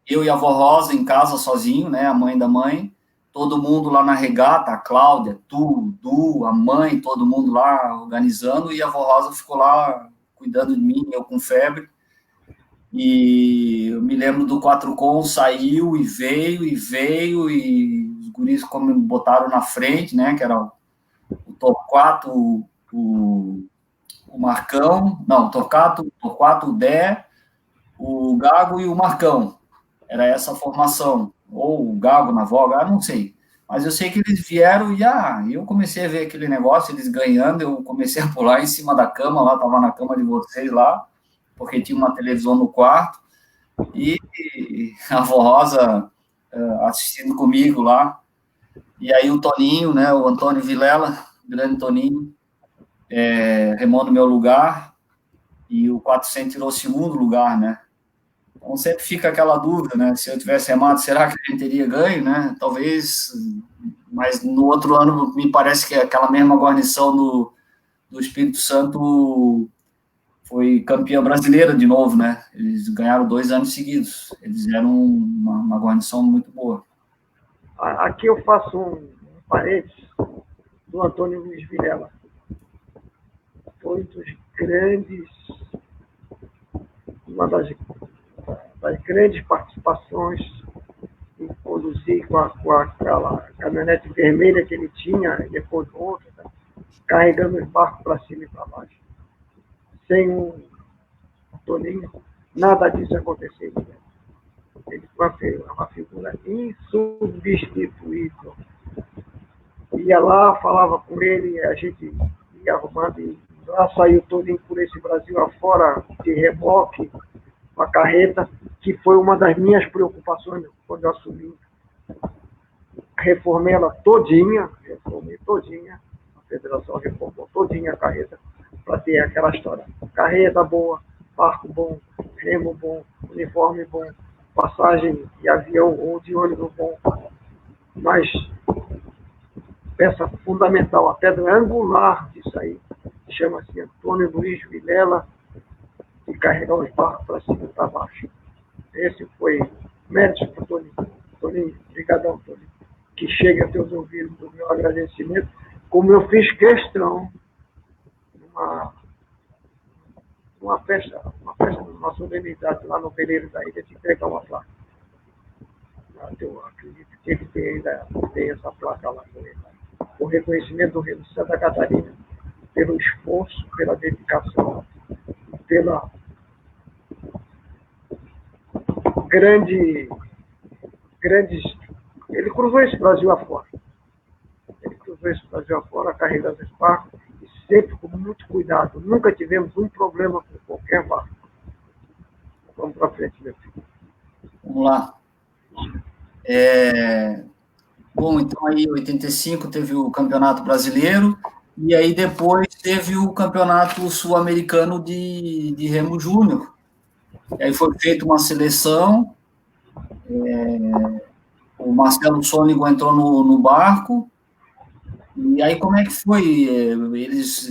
eu e a avó Rosa em casa sozinho, né, a mãe da mãe, todo mundo lá na regata, a Cláudia, tu, Du, a mãe, todo mundo lá organizando, e a avó Rosa ficou lá cuidando de mim, eu com febre. E eu me lembro do 4Com, saiu e veio, e os guris como botaram na frente, né, que era o Torquato, o Marcão, não, Torquato, o Dé, o Gago e o Marcão. Era essa a formação, ou o Gago na voga, não sei. Mas eu sei que eles vieram e eu comecei a ver aquele negócio, eles ganhando, eu comecei a pular em cima da cama, lá, estava na cama de vocês lá, porque tinha uma televisão no quarto, e a avó Rosa assistindo comigo lá, e aí o Toninho, né, o Antônio Vilela, grande Toninho, remou no meu lugar, e o 400 tirou o segundo lugar, né, então sempre fica aquela dúvida, né, se eu tivesse remado, será que a gente teria ganho, né, talvez, mas no outro ano me parece que aquela mesma guarnição do Espírito Santo foi campeã brasileira de novo, né? Eles ganharam 2 anos seguidos. Eles eram uma guarnição muito boa. Aqui eu faço um parênteses do Antônio Luiz Vilela. Foi uma das grandes participações em conduzir com aquela caminhonete vermelha que ele tinha, e depois outra, né? Carregando os barcos para cima e para baixo. Sem um Toninho, nada disso aconteceria. Ele foi uma figura insubstituível. Ia lá, falava com ele, a gente ia arrumando, e lá saiu o Toninho por esse Brasil afora, de reboque, com a carreta, que foi uma das minhas preocupações quando eu assumi. Reformei ela todinha, a federação reformou todinha a carreta, para ter aquela história. Carreta boa, barco bom, remo bom, uniforme bom, passagem de avião ou de ônibus bom. Mas peça fundamental, a pedra angular disso aí, chama-se Antônio Luiz Vilela, de carregar os barcos para cima e para baixo. Esse foi mérito para o Toninho. Toninho, obrigadão, Toninho. Que chegue a teus ouvidos do meu agradecimento, como eu fiz questão numa festa, numa solenidade lá no Pereira da Ilha, de entregar uma placa. Eu acredito que ele tem essa placa lá. O reconhecimento do Rio de Santa Catarina, pelo esforço, pela dedicação, pela grandes... Ele cruzou esse Brasil afora. Carregando os barcos, e sempre com muito cuidado. Nunca tivemos um problema com qualquer barco. Vamos para frente, meu filho. Vamos lá. Bom, então aí em 85 teve o Campeonato Brasileiro, e aí depois teve o Campeonato Sul-Americano de Remo Júnior. E aí foi feita uma seleção, o Marcelo Sônico entrou no barco, e aí como é que foi? Eles...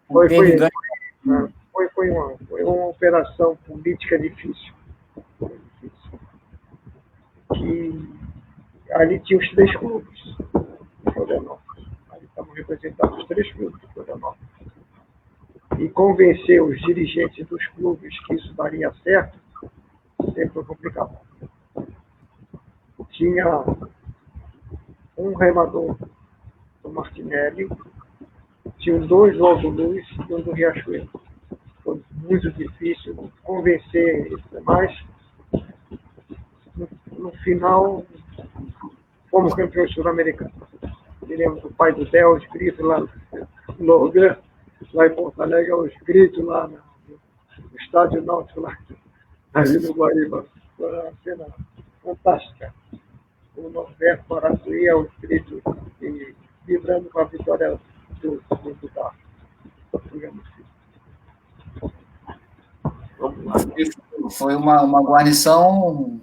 Foi uma operação política difícil. Que ali tinha os 3 clubes de Florianópolis. Ali estavam representados os 3 clubes de Florianópolis. E convencer os dirigentes dos clubes que isso daria certo sempre foi complicado. Tinha um remador do Martinelli, tinha 2 do Alto Luz e um do Riachuelo. Foi muito difícil convencer eles, mas no final fomos campeões sul-americanos. Me lembro do pai do Del, os gritos lá no Logan, lá em Porto Alegre, os gritos lá no estádio náutico, lá ali no Guaíba. foi uma cena fantástica. O Norberto Maratuí, o espírito, e vibrando com a vitória do carro. Digamos assim. Vamos lá. Foi uma guarnição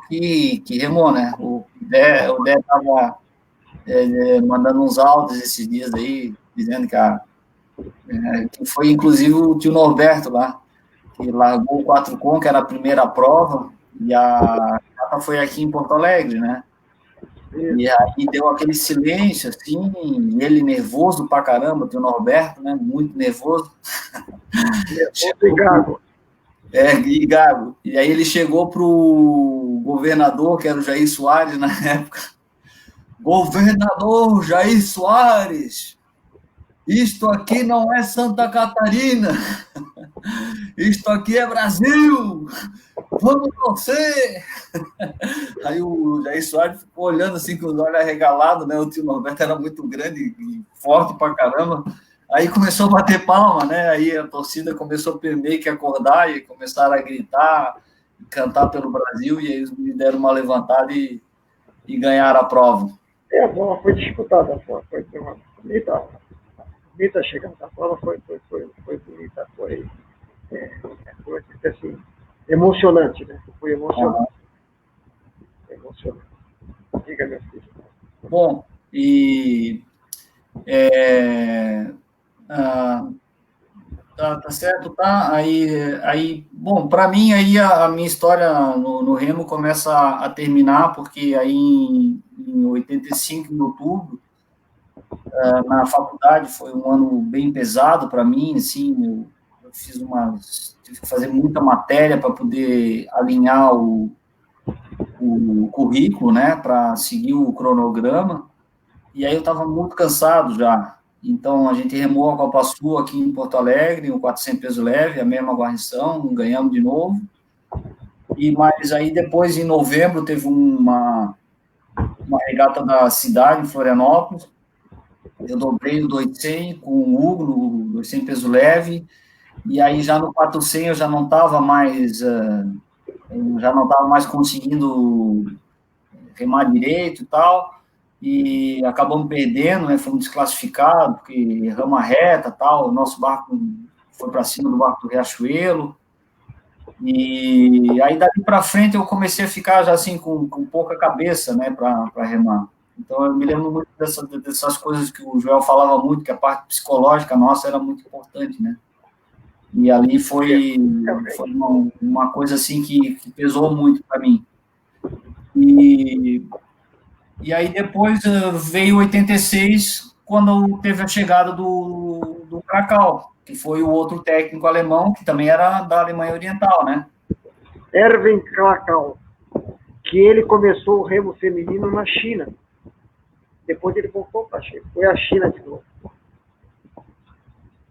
que remou, né? O Dé estava mandando uns áudios esses dias aí, dizendo que foi inclusive o tio Norberto lá, que largou o 4 com, que era a primeira prova, e a etapa foi aqui em Porto Alegre, né? E aí deu aquele silêncio, assim, e ele nervoso pra caramba, o tio Norberto, né? Muito nervoso. Nervoso e gago. E gago. E aí ele chegou pro governador, que era o Jair Soares na época. Governador Jair Soares, isto aqui não é Santa Catarina, isto aqui é Brasil, vamos torcer. Aí o Jair Soares ficou olhando assim com os olhos arregalados, né? O tio Norberto era muito grande e forte pra caramba. Aí começou a bater palma, né? Aí a torcida começou a meio que acordar e começaram a gritar, cantar pelo Brasil, e aí eles me deram uma levantada e ganharam a prova. A prova foi disputada, foi uma bonita chegada da prova, foi bonita, foi assim, emocionante, né? Foi emocionante. Emocionante. Diga, meu filho. Bom, e tá certo, tá? Aí bom, para mim aí a minha história no Remo começa a terminar, porque aí em 85, em outubro, na faculdade foi um ano bem pesado para mim, assim, eu tive que fazer muita matéria para poder alinhar o currículo, né, para seguir o cronograma, e aí eu estava muito cansado já. Então, a gente remou a Copa Sul aqui em Porto Alegre, o 400 peso leve, a mesma guarnição, ganhamos de novo. Mas aí depois, em novembro, teve uma regata da cidade, em Florianópolis. Eu dobrei o 200 com o Hugo, no 200 peso leve, e aí já no 400 eu já não estava mais conseguindo remar direito e tal, e acabamos perdendo, né, fomos desclassificados, porque erramos a reta tal, o nosso barco foi para cima do barco do Riachuelo, e aí daqui para frente eu comecei a ficar já assim com pouca cabeça, né, para remar. Então eu me lembro muito dessas coisas que o Joel falava muito, que a parte psicológica nossa era muito importante, né. E ali foi uma coisa assim que pesou muito para mim. E aí depois veio 86, quando teve a chegada do Krakau, que foi o outro técnico alemão, que também era da Alemanha Oriental, né? Erwin Krakau, que ele começou o remo feminino na China. Depois ele voltou para a China. Foi a China de novo.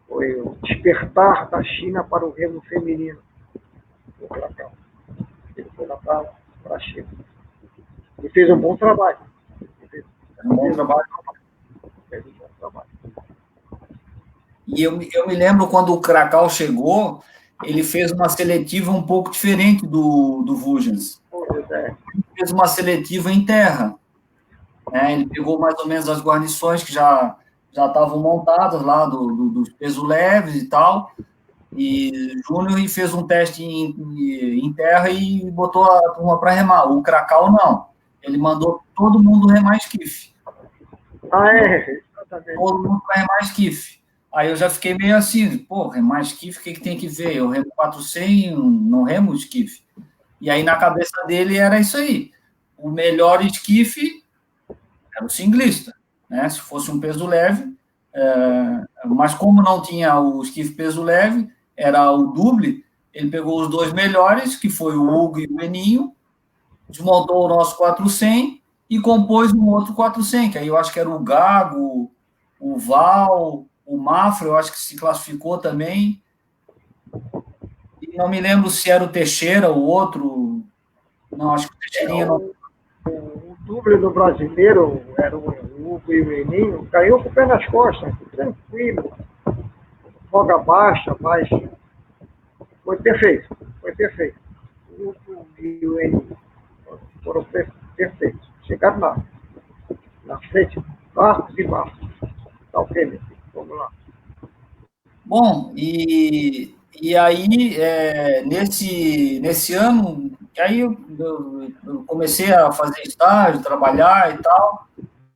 Foi o despertar da China para o remo feminino. O Krakau. Ele foi lá para a China. E fez um bom trabalho. Fez um bom trabalho. E eu me lembro quando o Krakau chegou, ele fez uma seletiva um pouco diferente do Vujans. Ele fez uma seletiva em terra. Né? Ele pegou mais ou menos as guarnições que já estavam montadas lá dos pesos leves e tal, e Júnior fez um teste em terra e botou a turma para remar. O Krakau não. Ele mandou todo mundo remar esquife. Exatamente. Todo mundo para remar esquife. Aí eu já fiquei meio assim, pô, remar esquife, o que tem que ver? Eu remo 400, não remo esquife. E aí na cabeça dele era isso aí. O melhor esquife era o singlista, né? Se fosse um peso leve, mas como não tinha o esquife peso leve, era o duble, ele pegou os dois melhores, que foi o Hugo e o Eninho, desmontou o nosso 400 e compôs um outro 400, que aí eu acho que era o Gago, o Val, o Mafra, eu acho que se classificou também. E não me lembro se era o Teixeira, o outro. Não, acho que o Teixeirinha não. O duble do brasileiro era o Hugo e o Eninho, caiu com o pé nas costas, tranquilo, folga baixa, mas foi perfeito, foi perfeito. O Rio N. Foram perfeitos. Chegaram lá, na frente, barcos e barcos. Tá ok, meu filho? Vamos lá. Bom, e aí, nesse ano, aí eu comecei a fazer estágio, trabalhar e tal.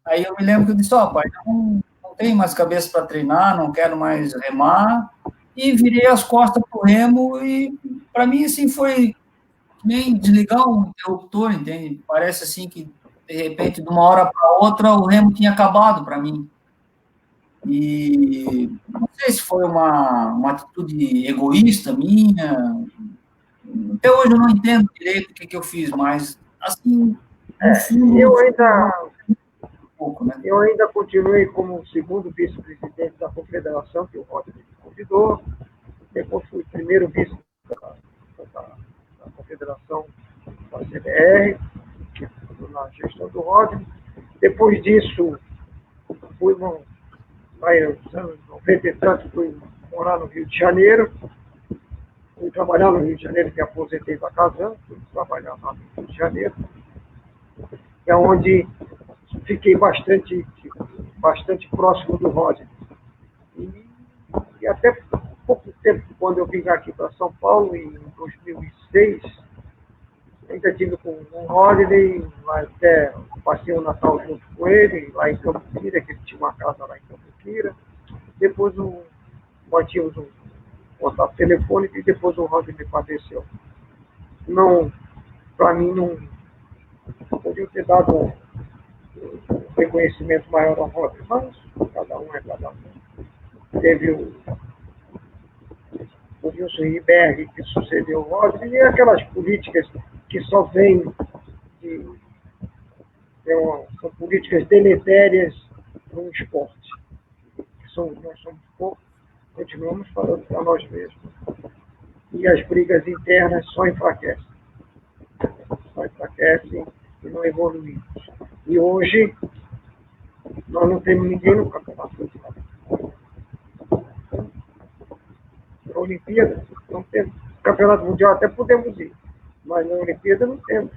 Aí eu me lembro que eu disse, ó, pai, não tenho mais cabeça para treinar, não quero mais remar, e virei as costas para o remo, e para mim, assim, foi nem desligar um interruptor, entende? Parece assim que, de repente, de uma hora para outra, o remo tinha acabado para mim. E não sei se foi uma atitude egoísta minha, até hoje eu não entendo direito o que eu fiz, mas, assim, no fundo, pouco, né? Eu ainda continuei como segundo vice-presidente da confederação, que o Rodney me convidou. Depois fui primeiro vice da confederação da CBR, que foi na gestão do Rodney. Depois disso, fui nos anos 90 e tanto, fui morar no Rio de Janeiro. Fui trabalhar no Rio de Janeiro, me aposentei da casa, fui trabalhar lá no Rio de Janeiro, é onde fiquei bastante próximo do Rodney. E até pouco tempo, quando eu vim aqui para São Paulo, em 2006, ainda tive com o Rodney, até passei o Natal junto com ele, lá em Cambuquira, que ele tinha uma casa lá em Cambuquira. Depois nós tínhamos um contato telefônico e depois o Rodney faleceu. Não, para mim, não podia ter dado um reconhecimento maior ao Rodney, mas cada um é cada um. Teve o Wilson Riberg, que sucedeu o Rodney, e aquelas políticas que só vêm são políticas deletérias no esporte. Nós somos poucos, continuamos falando para nós mesmos. E as brigas internas só enfraquecem. Só enfraquecem e não evoluímos. E hoje, nós não temos ninguém no campeonato mundial. Na Olimpíada, não temos. No campeonato mundial até podemos ir, mas na Olimpíada não temos.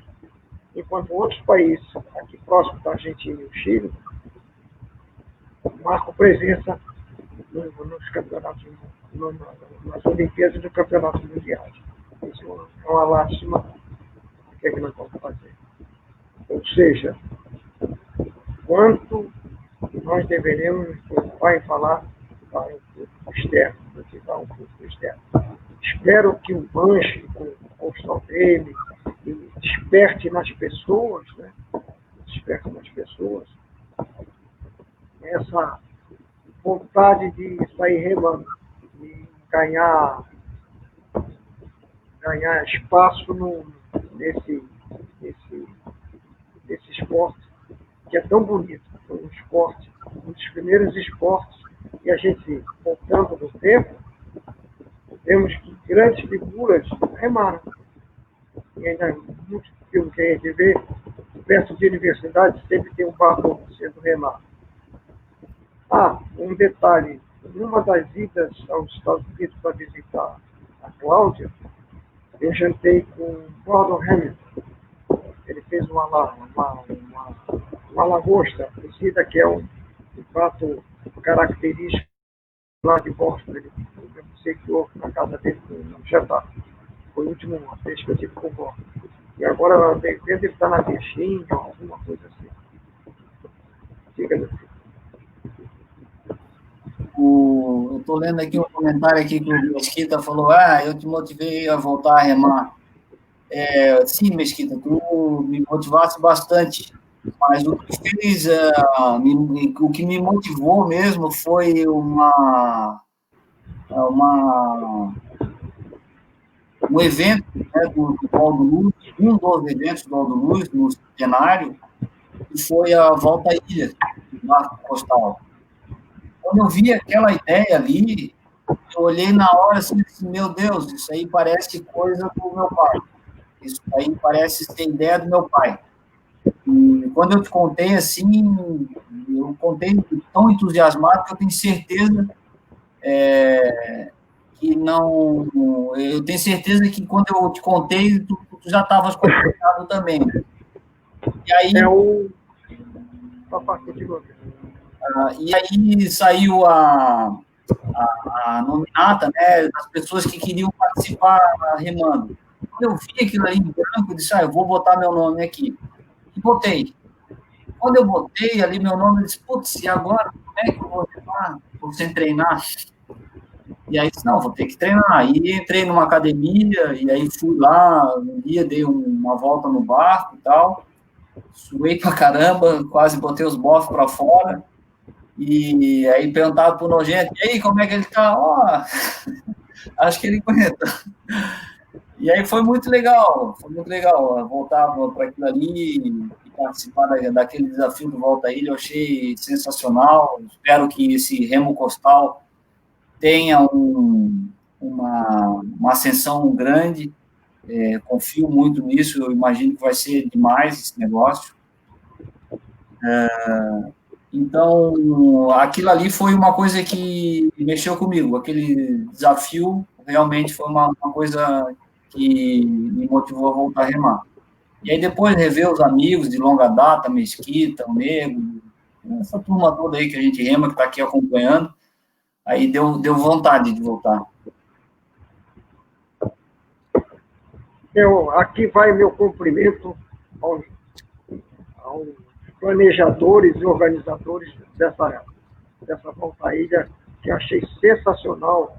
Enquanto outros países, aqui próximo da Argentina e o Chile, marcam presença nos campeonatos, nas Olimpíadas e no campeonato mundial. Isso é uma lástima. O que é que nós vamos fazer? Ou seja, quanto nós deveremos vai falar para o público externo, para um público externo. Espero que o Manche, com o constão dele, desperte nas pessoas, né? Desperte nas pessoas essa vontade de sair remando, de ganhar espaço nesse esporte que é tão bonito. Foi um esporte, um dos primeiros esportes, e a gente, voltando no tempo, vemos que grandes figuras remaram. E ainda muito pelo que a gente vê, perto de universidade sempre tem um barco sendo remado. Um detalhe, numa das idas aos Estados Unidos para visitar a Cláudia, eu jantei com Gordon Hamilton. Ele fez uma lagosta cozida, que é um prato característico lá de Boston. Ele obsequiou na casa dele no jantar. Foi a última vez que eu tive com o Gordon. E agora deve estar na Virgínia, alguma coisa assim. Diga, meu filho. Eu estou lendo aqui um comentário aqui que o Mesquita falou, eu te motivei a voltar a remar. Sim, Mesquita, tu me motivaste bastante, mas o que fez, o que me motivou mesmo foi um evento, né, do Aldo Luz, um dos eventos do Aldo Luz, no centenário, que foi a Volta à Ilha, do Marco Postal. Quando eu vi aquela ideia ali, eu olhei na hora assim, meu Deus, isso aí parece coisa do meu pai. Isso aí parece ser ideia do meu pai. E quando eu te contei assim, eu contei tão entusiasmado que eu tenho certeza que não... Eu tenho certeza que quando eu te contei, tu tu já estavas contratado também. E aí, e aí saiu a nominata, né, das pessoas que queriam participar remando. Quando eu vi aquilo ali em branco, eu disse, eu vou botar meu nome aqui. E botei. Quando eu botei ali meu nome, eu disse, putz, e agora? Como é que eu vou remar? Vou sem treinar? E aí, disse, não, vou ter que treinar. Aí entrei numa academia, e aí fui lá, um dia dei uma volta no barco e tal, suei pra caramba, quase botei os bofs para fora, e aí perguntava pro nojento, e aí, como é que ele tá? Acho que ele aguenta. E aí foi muito legal voltar para aquilo ali e participar daquele desafio do Volta à Ilha, eu achei sensacional, espero que esse remo costal tenha uma ascensão grande, confio muito nisso, eu imagino que vai ser demais esse negócio. Então, aquilo ali foi uma coisa que mexeu comigo, aquele desafio realmente foi uma coisa que me motivou a voltar a remar. E aí depois rever os amigos de longa data, Mesquita, o Nego, essa turma toda aí que a gente rema, que está aqui acompanhando, aí deu vontade de voltar. Aqui vai meu cumprimento aos planejadores e organizadores dessa Volta à Ilha, que achei sensacional.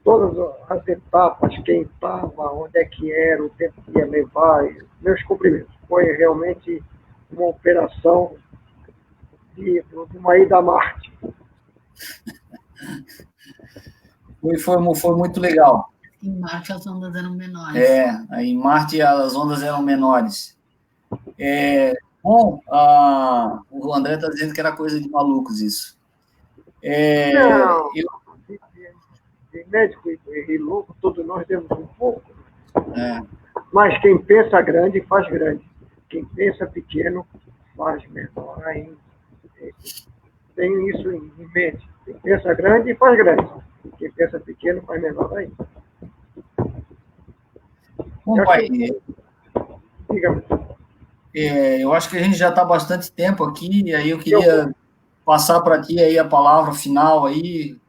Todas as etapas, quem estava, onde é que era, o tempo que ia levar, meus cumprimentos. Foi realmente uma operação de uma ida a Marte. Foi muito legal. Em Marte as ondas eram menores. Em Marte as ondas eram menores. Bom, o André está dizendo que era coisa de malucos isso. Não, de médico e louco, todos nós temos um pouco. Mas quem pensa grande, faz grande. Quem pensa pequeno, faz menor ainda. Tenho isso em mente. Quem pensa grande, faz grande. Quem pensa pequeno, faz menor ainda. Bom, pai, diga-me. Eu acho que a gente já está há bastante tempo aqui, e aí eu queria passar para ti aí a palavra final aí.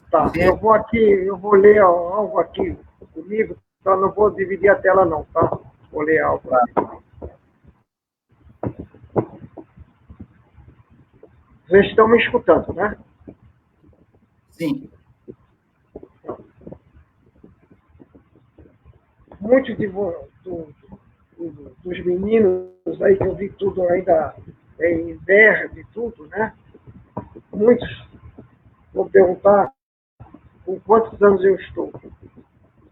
Tá, eu vou ler algo aqui comigo, tá? Não vou dividir a tela não, tá? Vou ler algo aqui. Vocês estão me escutando, né? Sim. Muitos dos meninos aí que eu vi tudo ainda em verde e tudo, né? Muitos vão perguntar com quantos anos eu estou.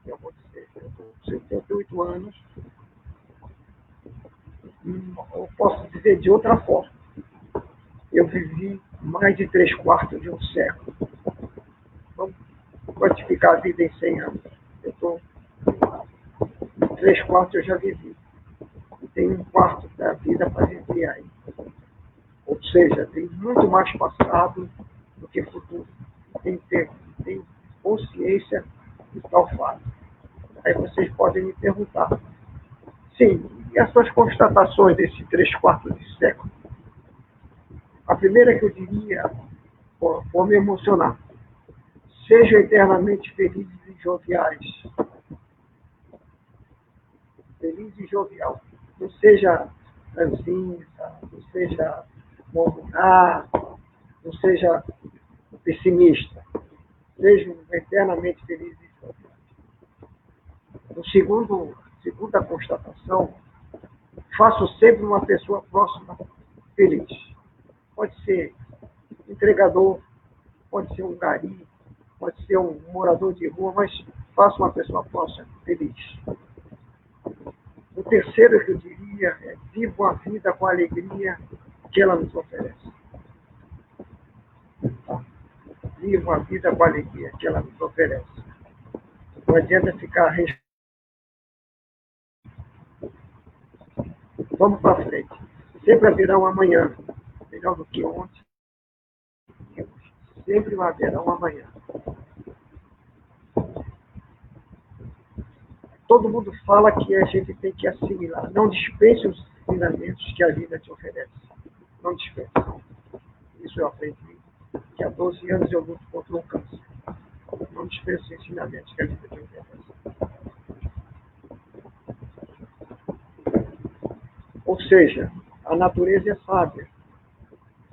Eu vou dizer, eu estou com 78 anos. Eu posso dizer de outra forma. Eu vivi mais de 3/4 de um século. Vamos quantificar a vida em 100 anos. Eu estou 3/4 eu já vivi. E tenho 1/4 da vida para viver aí. Ou seja, tem muito mais passado do que futuro. Tem consciência de tal fato. Aí vocês podem me perguntar. Sim, e as suas constatações desse 3/4 de século? A primeira que eu diria, por me emocionar, sejam eternamente felizes e joviais. Feliz e jovial. Não seja ranzinza, não seja murmurar, não seja pessimista. Sejam eternamente felizes e joviais. Segunda constatação, faço sempre uma pessoa próxima feliz. Pode ser entregador, pode ser um gari, pode ser um morador de rua, mas faça uma pessoa próxima feliz. O terceiro que eu diria é viva a vida com a alegria que ela nos oferece. Viva a vida com a alegria que ela nos oferece. Não adianta ficar... Vamos para frente. Sempre haverá um amanhã, melhor do que ontem. Sempre haverá um amanhã. todo mundo fala que a gente tem que assimilar. Não dispense os ensinamentos que a vida te oferece. Não dispense. Isso eu aprendi, que há 12 anos eu luto contra um câncer. Não dispense os ensinamentos que a vida te oferece. Ou seja, a natureza é sábia.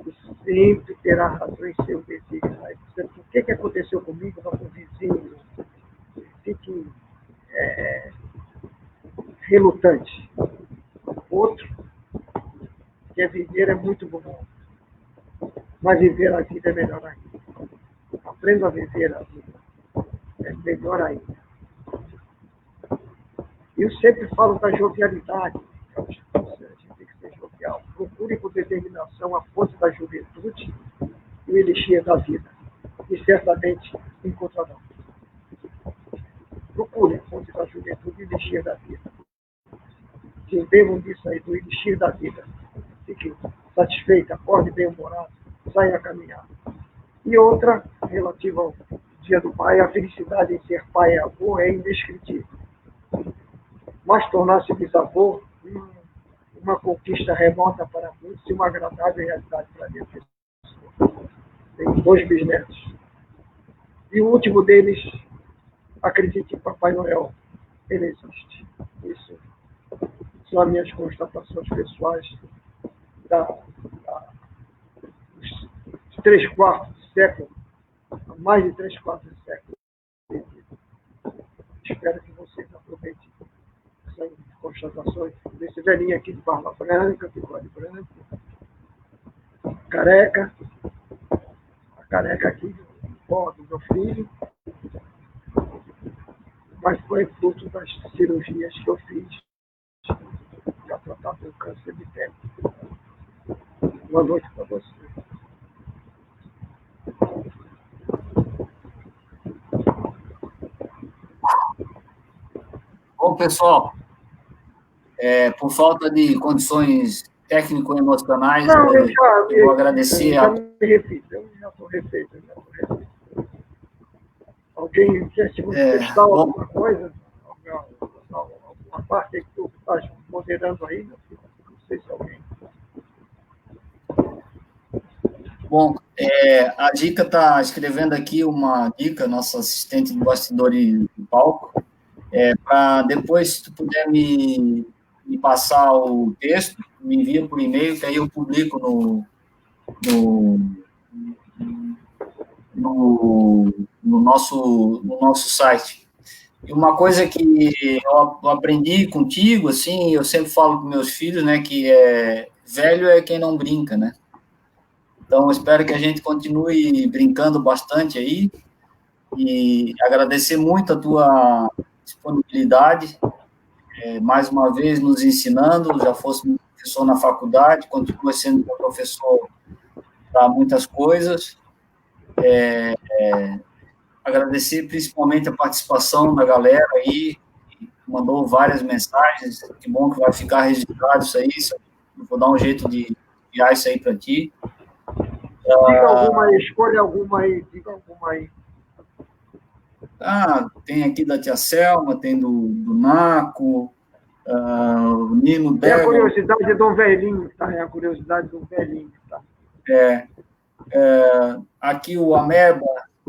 E sempre terá razão em seu desígnio. O que aconteceu comigo? Com o vizinho. Fique relutante. Outro, quer viver é muito bom. Mas viver a vida é melhor ainda. Aprenda a viver a vida. É melhor ainda. Eu sempre falo da jovialidade. A gente tem que ser jovial. Procure com determinação a fonte da juventude e o elixir da vida. E certamente encontrarão. Procure a fonte da juventude e o elixir da vida. Quem bebam disso aí, do elixir da vida, fique satisfeito, acorde bem-humorado, saia a caminhar. E outra, relativa ao Dia do Pai, a felicidade em ser pai e avô é indescritível. Mas tornar-se bisavô, uma conquista remota para muitos e uma agradável realidade para minha pessoa. Tenho 2 bisnetos. E o último deles, acredite em Papai Noel, ele existe. Isso são as minhas constatações pessoais dos 3/4 do século, mais de 3/4 do século. Espero que vocês aproveitem essas constatações desse velhinho aqui de barba branca, bigode branco, careca, a careca aqui do meu filho, mas foi fruto das cirurgias que eu fiz para tratar do câncer de pele. Boa noite para você. Bom, pessoal, por falta de condições técnico-emocionais, eu vou agradecer a... Eu já estou refeito. Alguém quer se manifestar alguma coisa? Alguma parte que tu estás moderando aí? Não sei se alguém... Bom, a Dica está escrevendo aqui uma dica, nossa assistente de bastidor e palco, para depois, se tu puder me passar o texto, me envia por e-mail, que aí eu publico no nosso site. E uma coisa que eu aprendi contigo, assim, eu sempre falo com meus filhos, né, que velho é quem não brinca, né? Então, espero que a gente continue brincando bastante aí e agradecer muito a tua disponibilidade, mais uma vez nos ensinando, já fosse professor na faculdade, continua sendo professor para muitas coisas. Agradecer principalmente a participação da galera aí, que mandou várias mensagens, que bom que vai ficar registrado isso aí, eu vou dar um jeito de enviar isso aí para ti. Diga alguma aí, escolha alguma aí, diga alguma aí. Tem aqui da tia Selma, tem do Naco, o Nino Tem Bergo. a curiosidade do velhinho, tá? É a curiosidade do velhinho, tá? Aqui o Ameba,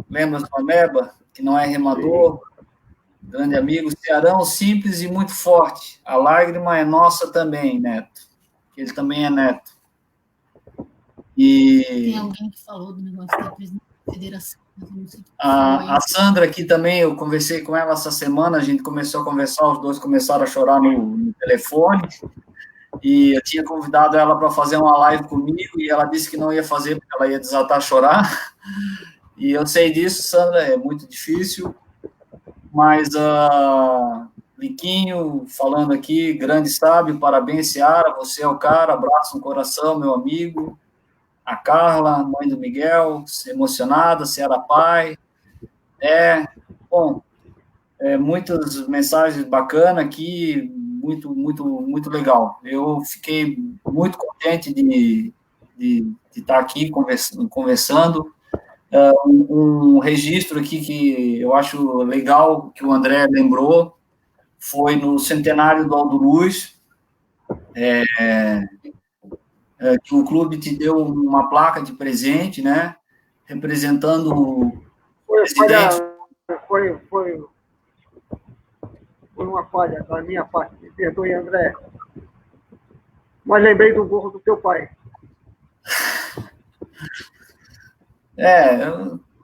lembra do Ameba, que não é remador, grande amigo, Cearão simples e muito forte, a lágrima é nossa também, Neto, ele também é neto. Tem alguém que falou do negócio da presidência da federação. A Sandra aqui também, eu conversei com ela essa semana, a gente começou a conversar, os dois começaram a chorar no telefone, e eu tinha convidado ela para fazer uma live comigo, e ela disse que não ia fazer, porque ela ia desatar a chorar, e eu sei disso, Sandra, é muito difícil, mas Liquinho falando aqui, grande sábio, parabéns, Seara, você é o cara, abraço no coração, meu amigo. A Carla, mãe do Miguel, emocionada, Seara pai. Muitas mensagens bacanas aqui, muito, muito, muito legal. Eu fiquei muito contente de estar aqui conversando. Um registro aqui que eu acho legal, que o André lembrou, foi no centenário do Aldo Luz, que o clube te deu uma placa de presente, né? Representando o presidente. Foi uma falha da minha parte. Me perdoe, André. Mas lembrei do gorro do teu pai.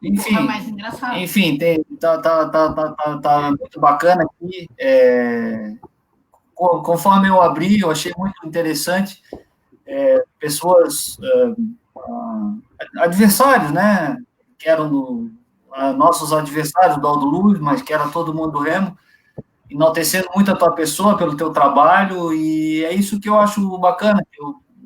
Enfim, mais engraçado. Enfim, tá muito bacana aqui. Conforme eu abri, eu achei muito interessante. Pessoas, adversários, né? Que eram nossos adversários do Aldo Luz, mas que era todo mundo do Remo, enaltecendo muito a tua pessoa pelo teu trabalho, e é isso que eu acho bacana.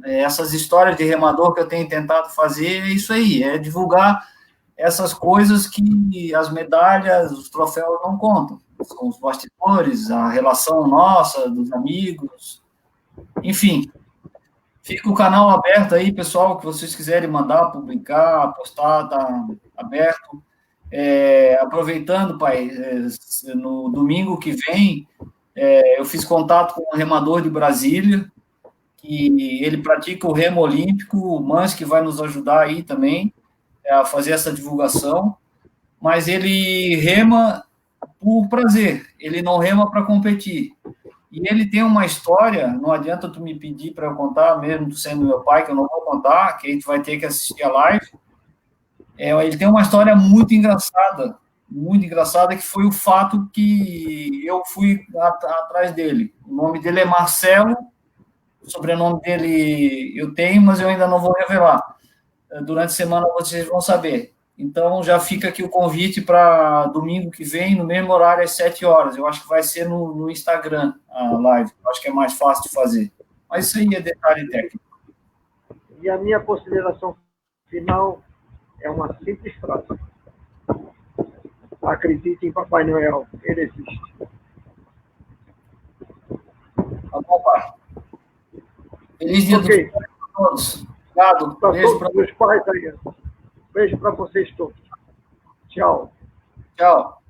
Essas histórias de remador que eu tenho tentado fazer, é isso aí, é divulgar essas coisas que as medalhas, os troféus não contam. São os bastidores, a relação nossa, dos amigos, enfim. Fica o canal aberto aí, pessoal, que vocês quiserem mandar, publicar, postar, tá aberto. Aproveitando, pai, no domingo que vem, eu fiz contato com um remador de Brasília, que ele pratica o remo olímpico, o Mans, que vai nos ajudar aí também, a fazer essa divulgação, mas ele rema por prazer, ele não rema para competir. E ele tem uma história, não adianta tu me pedir para eu contar, mesmo tu sendo meu pai, que eu não vou contar, que a gente vai ter que assistir a live. Ele tem uma história muito engraçada, que foi o fato que eu fui atrás dele. O nome dele é Marcelo, o sobrenome dele eu tenho, mas eu ainda não vou revelar. Durante a semana vocês vão saber. Então, já fica aqui o convite para domingo que vem, no mesmo horário, às 7 horas. Eu acho que vai ser no Instagram a live. Eu acho que é mais fácil de fazer. Mas isso aí é detalhe técnico. E a minha consideração final é uma simples frase. Acredite em Papai Noel, ele existe. Tá bom, pai. Feliz dia Okay. para todos. Obrigado. Para Beijo todos os pais aí. Beijo para vocês todos. Tchau. Tchau.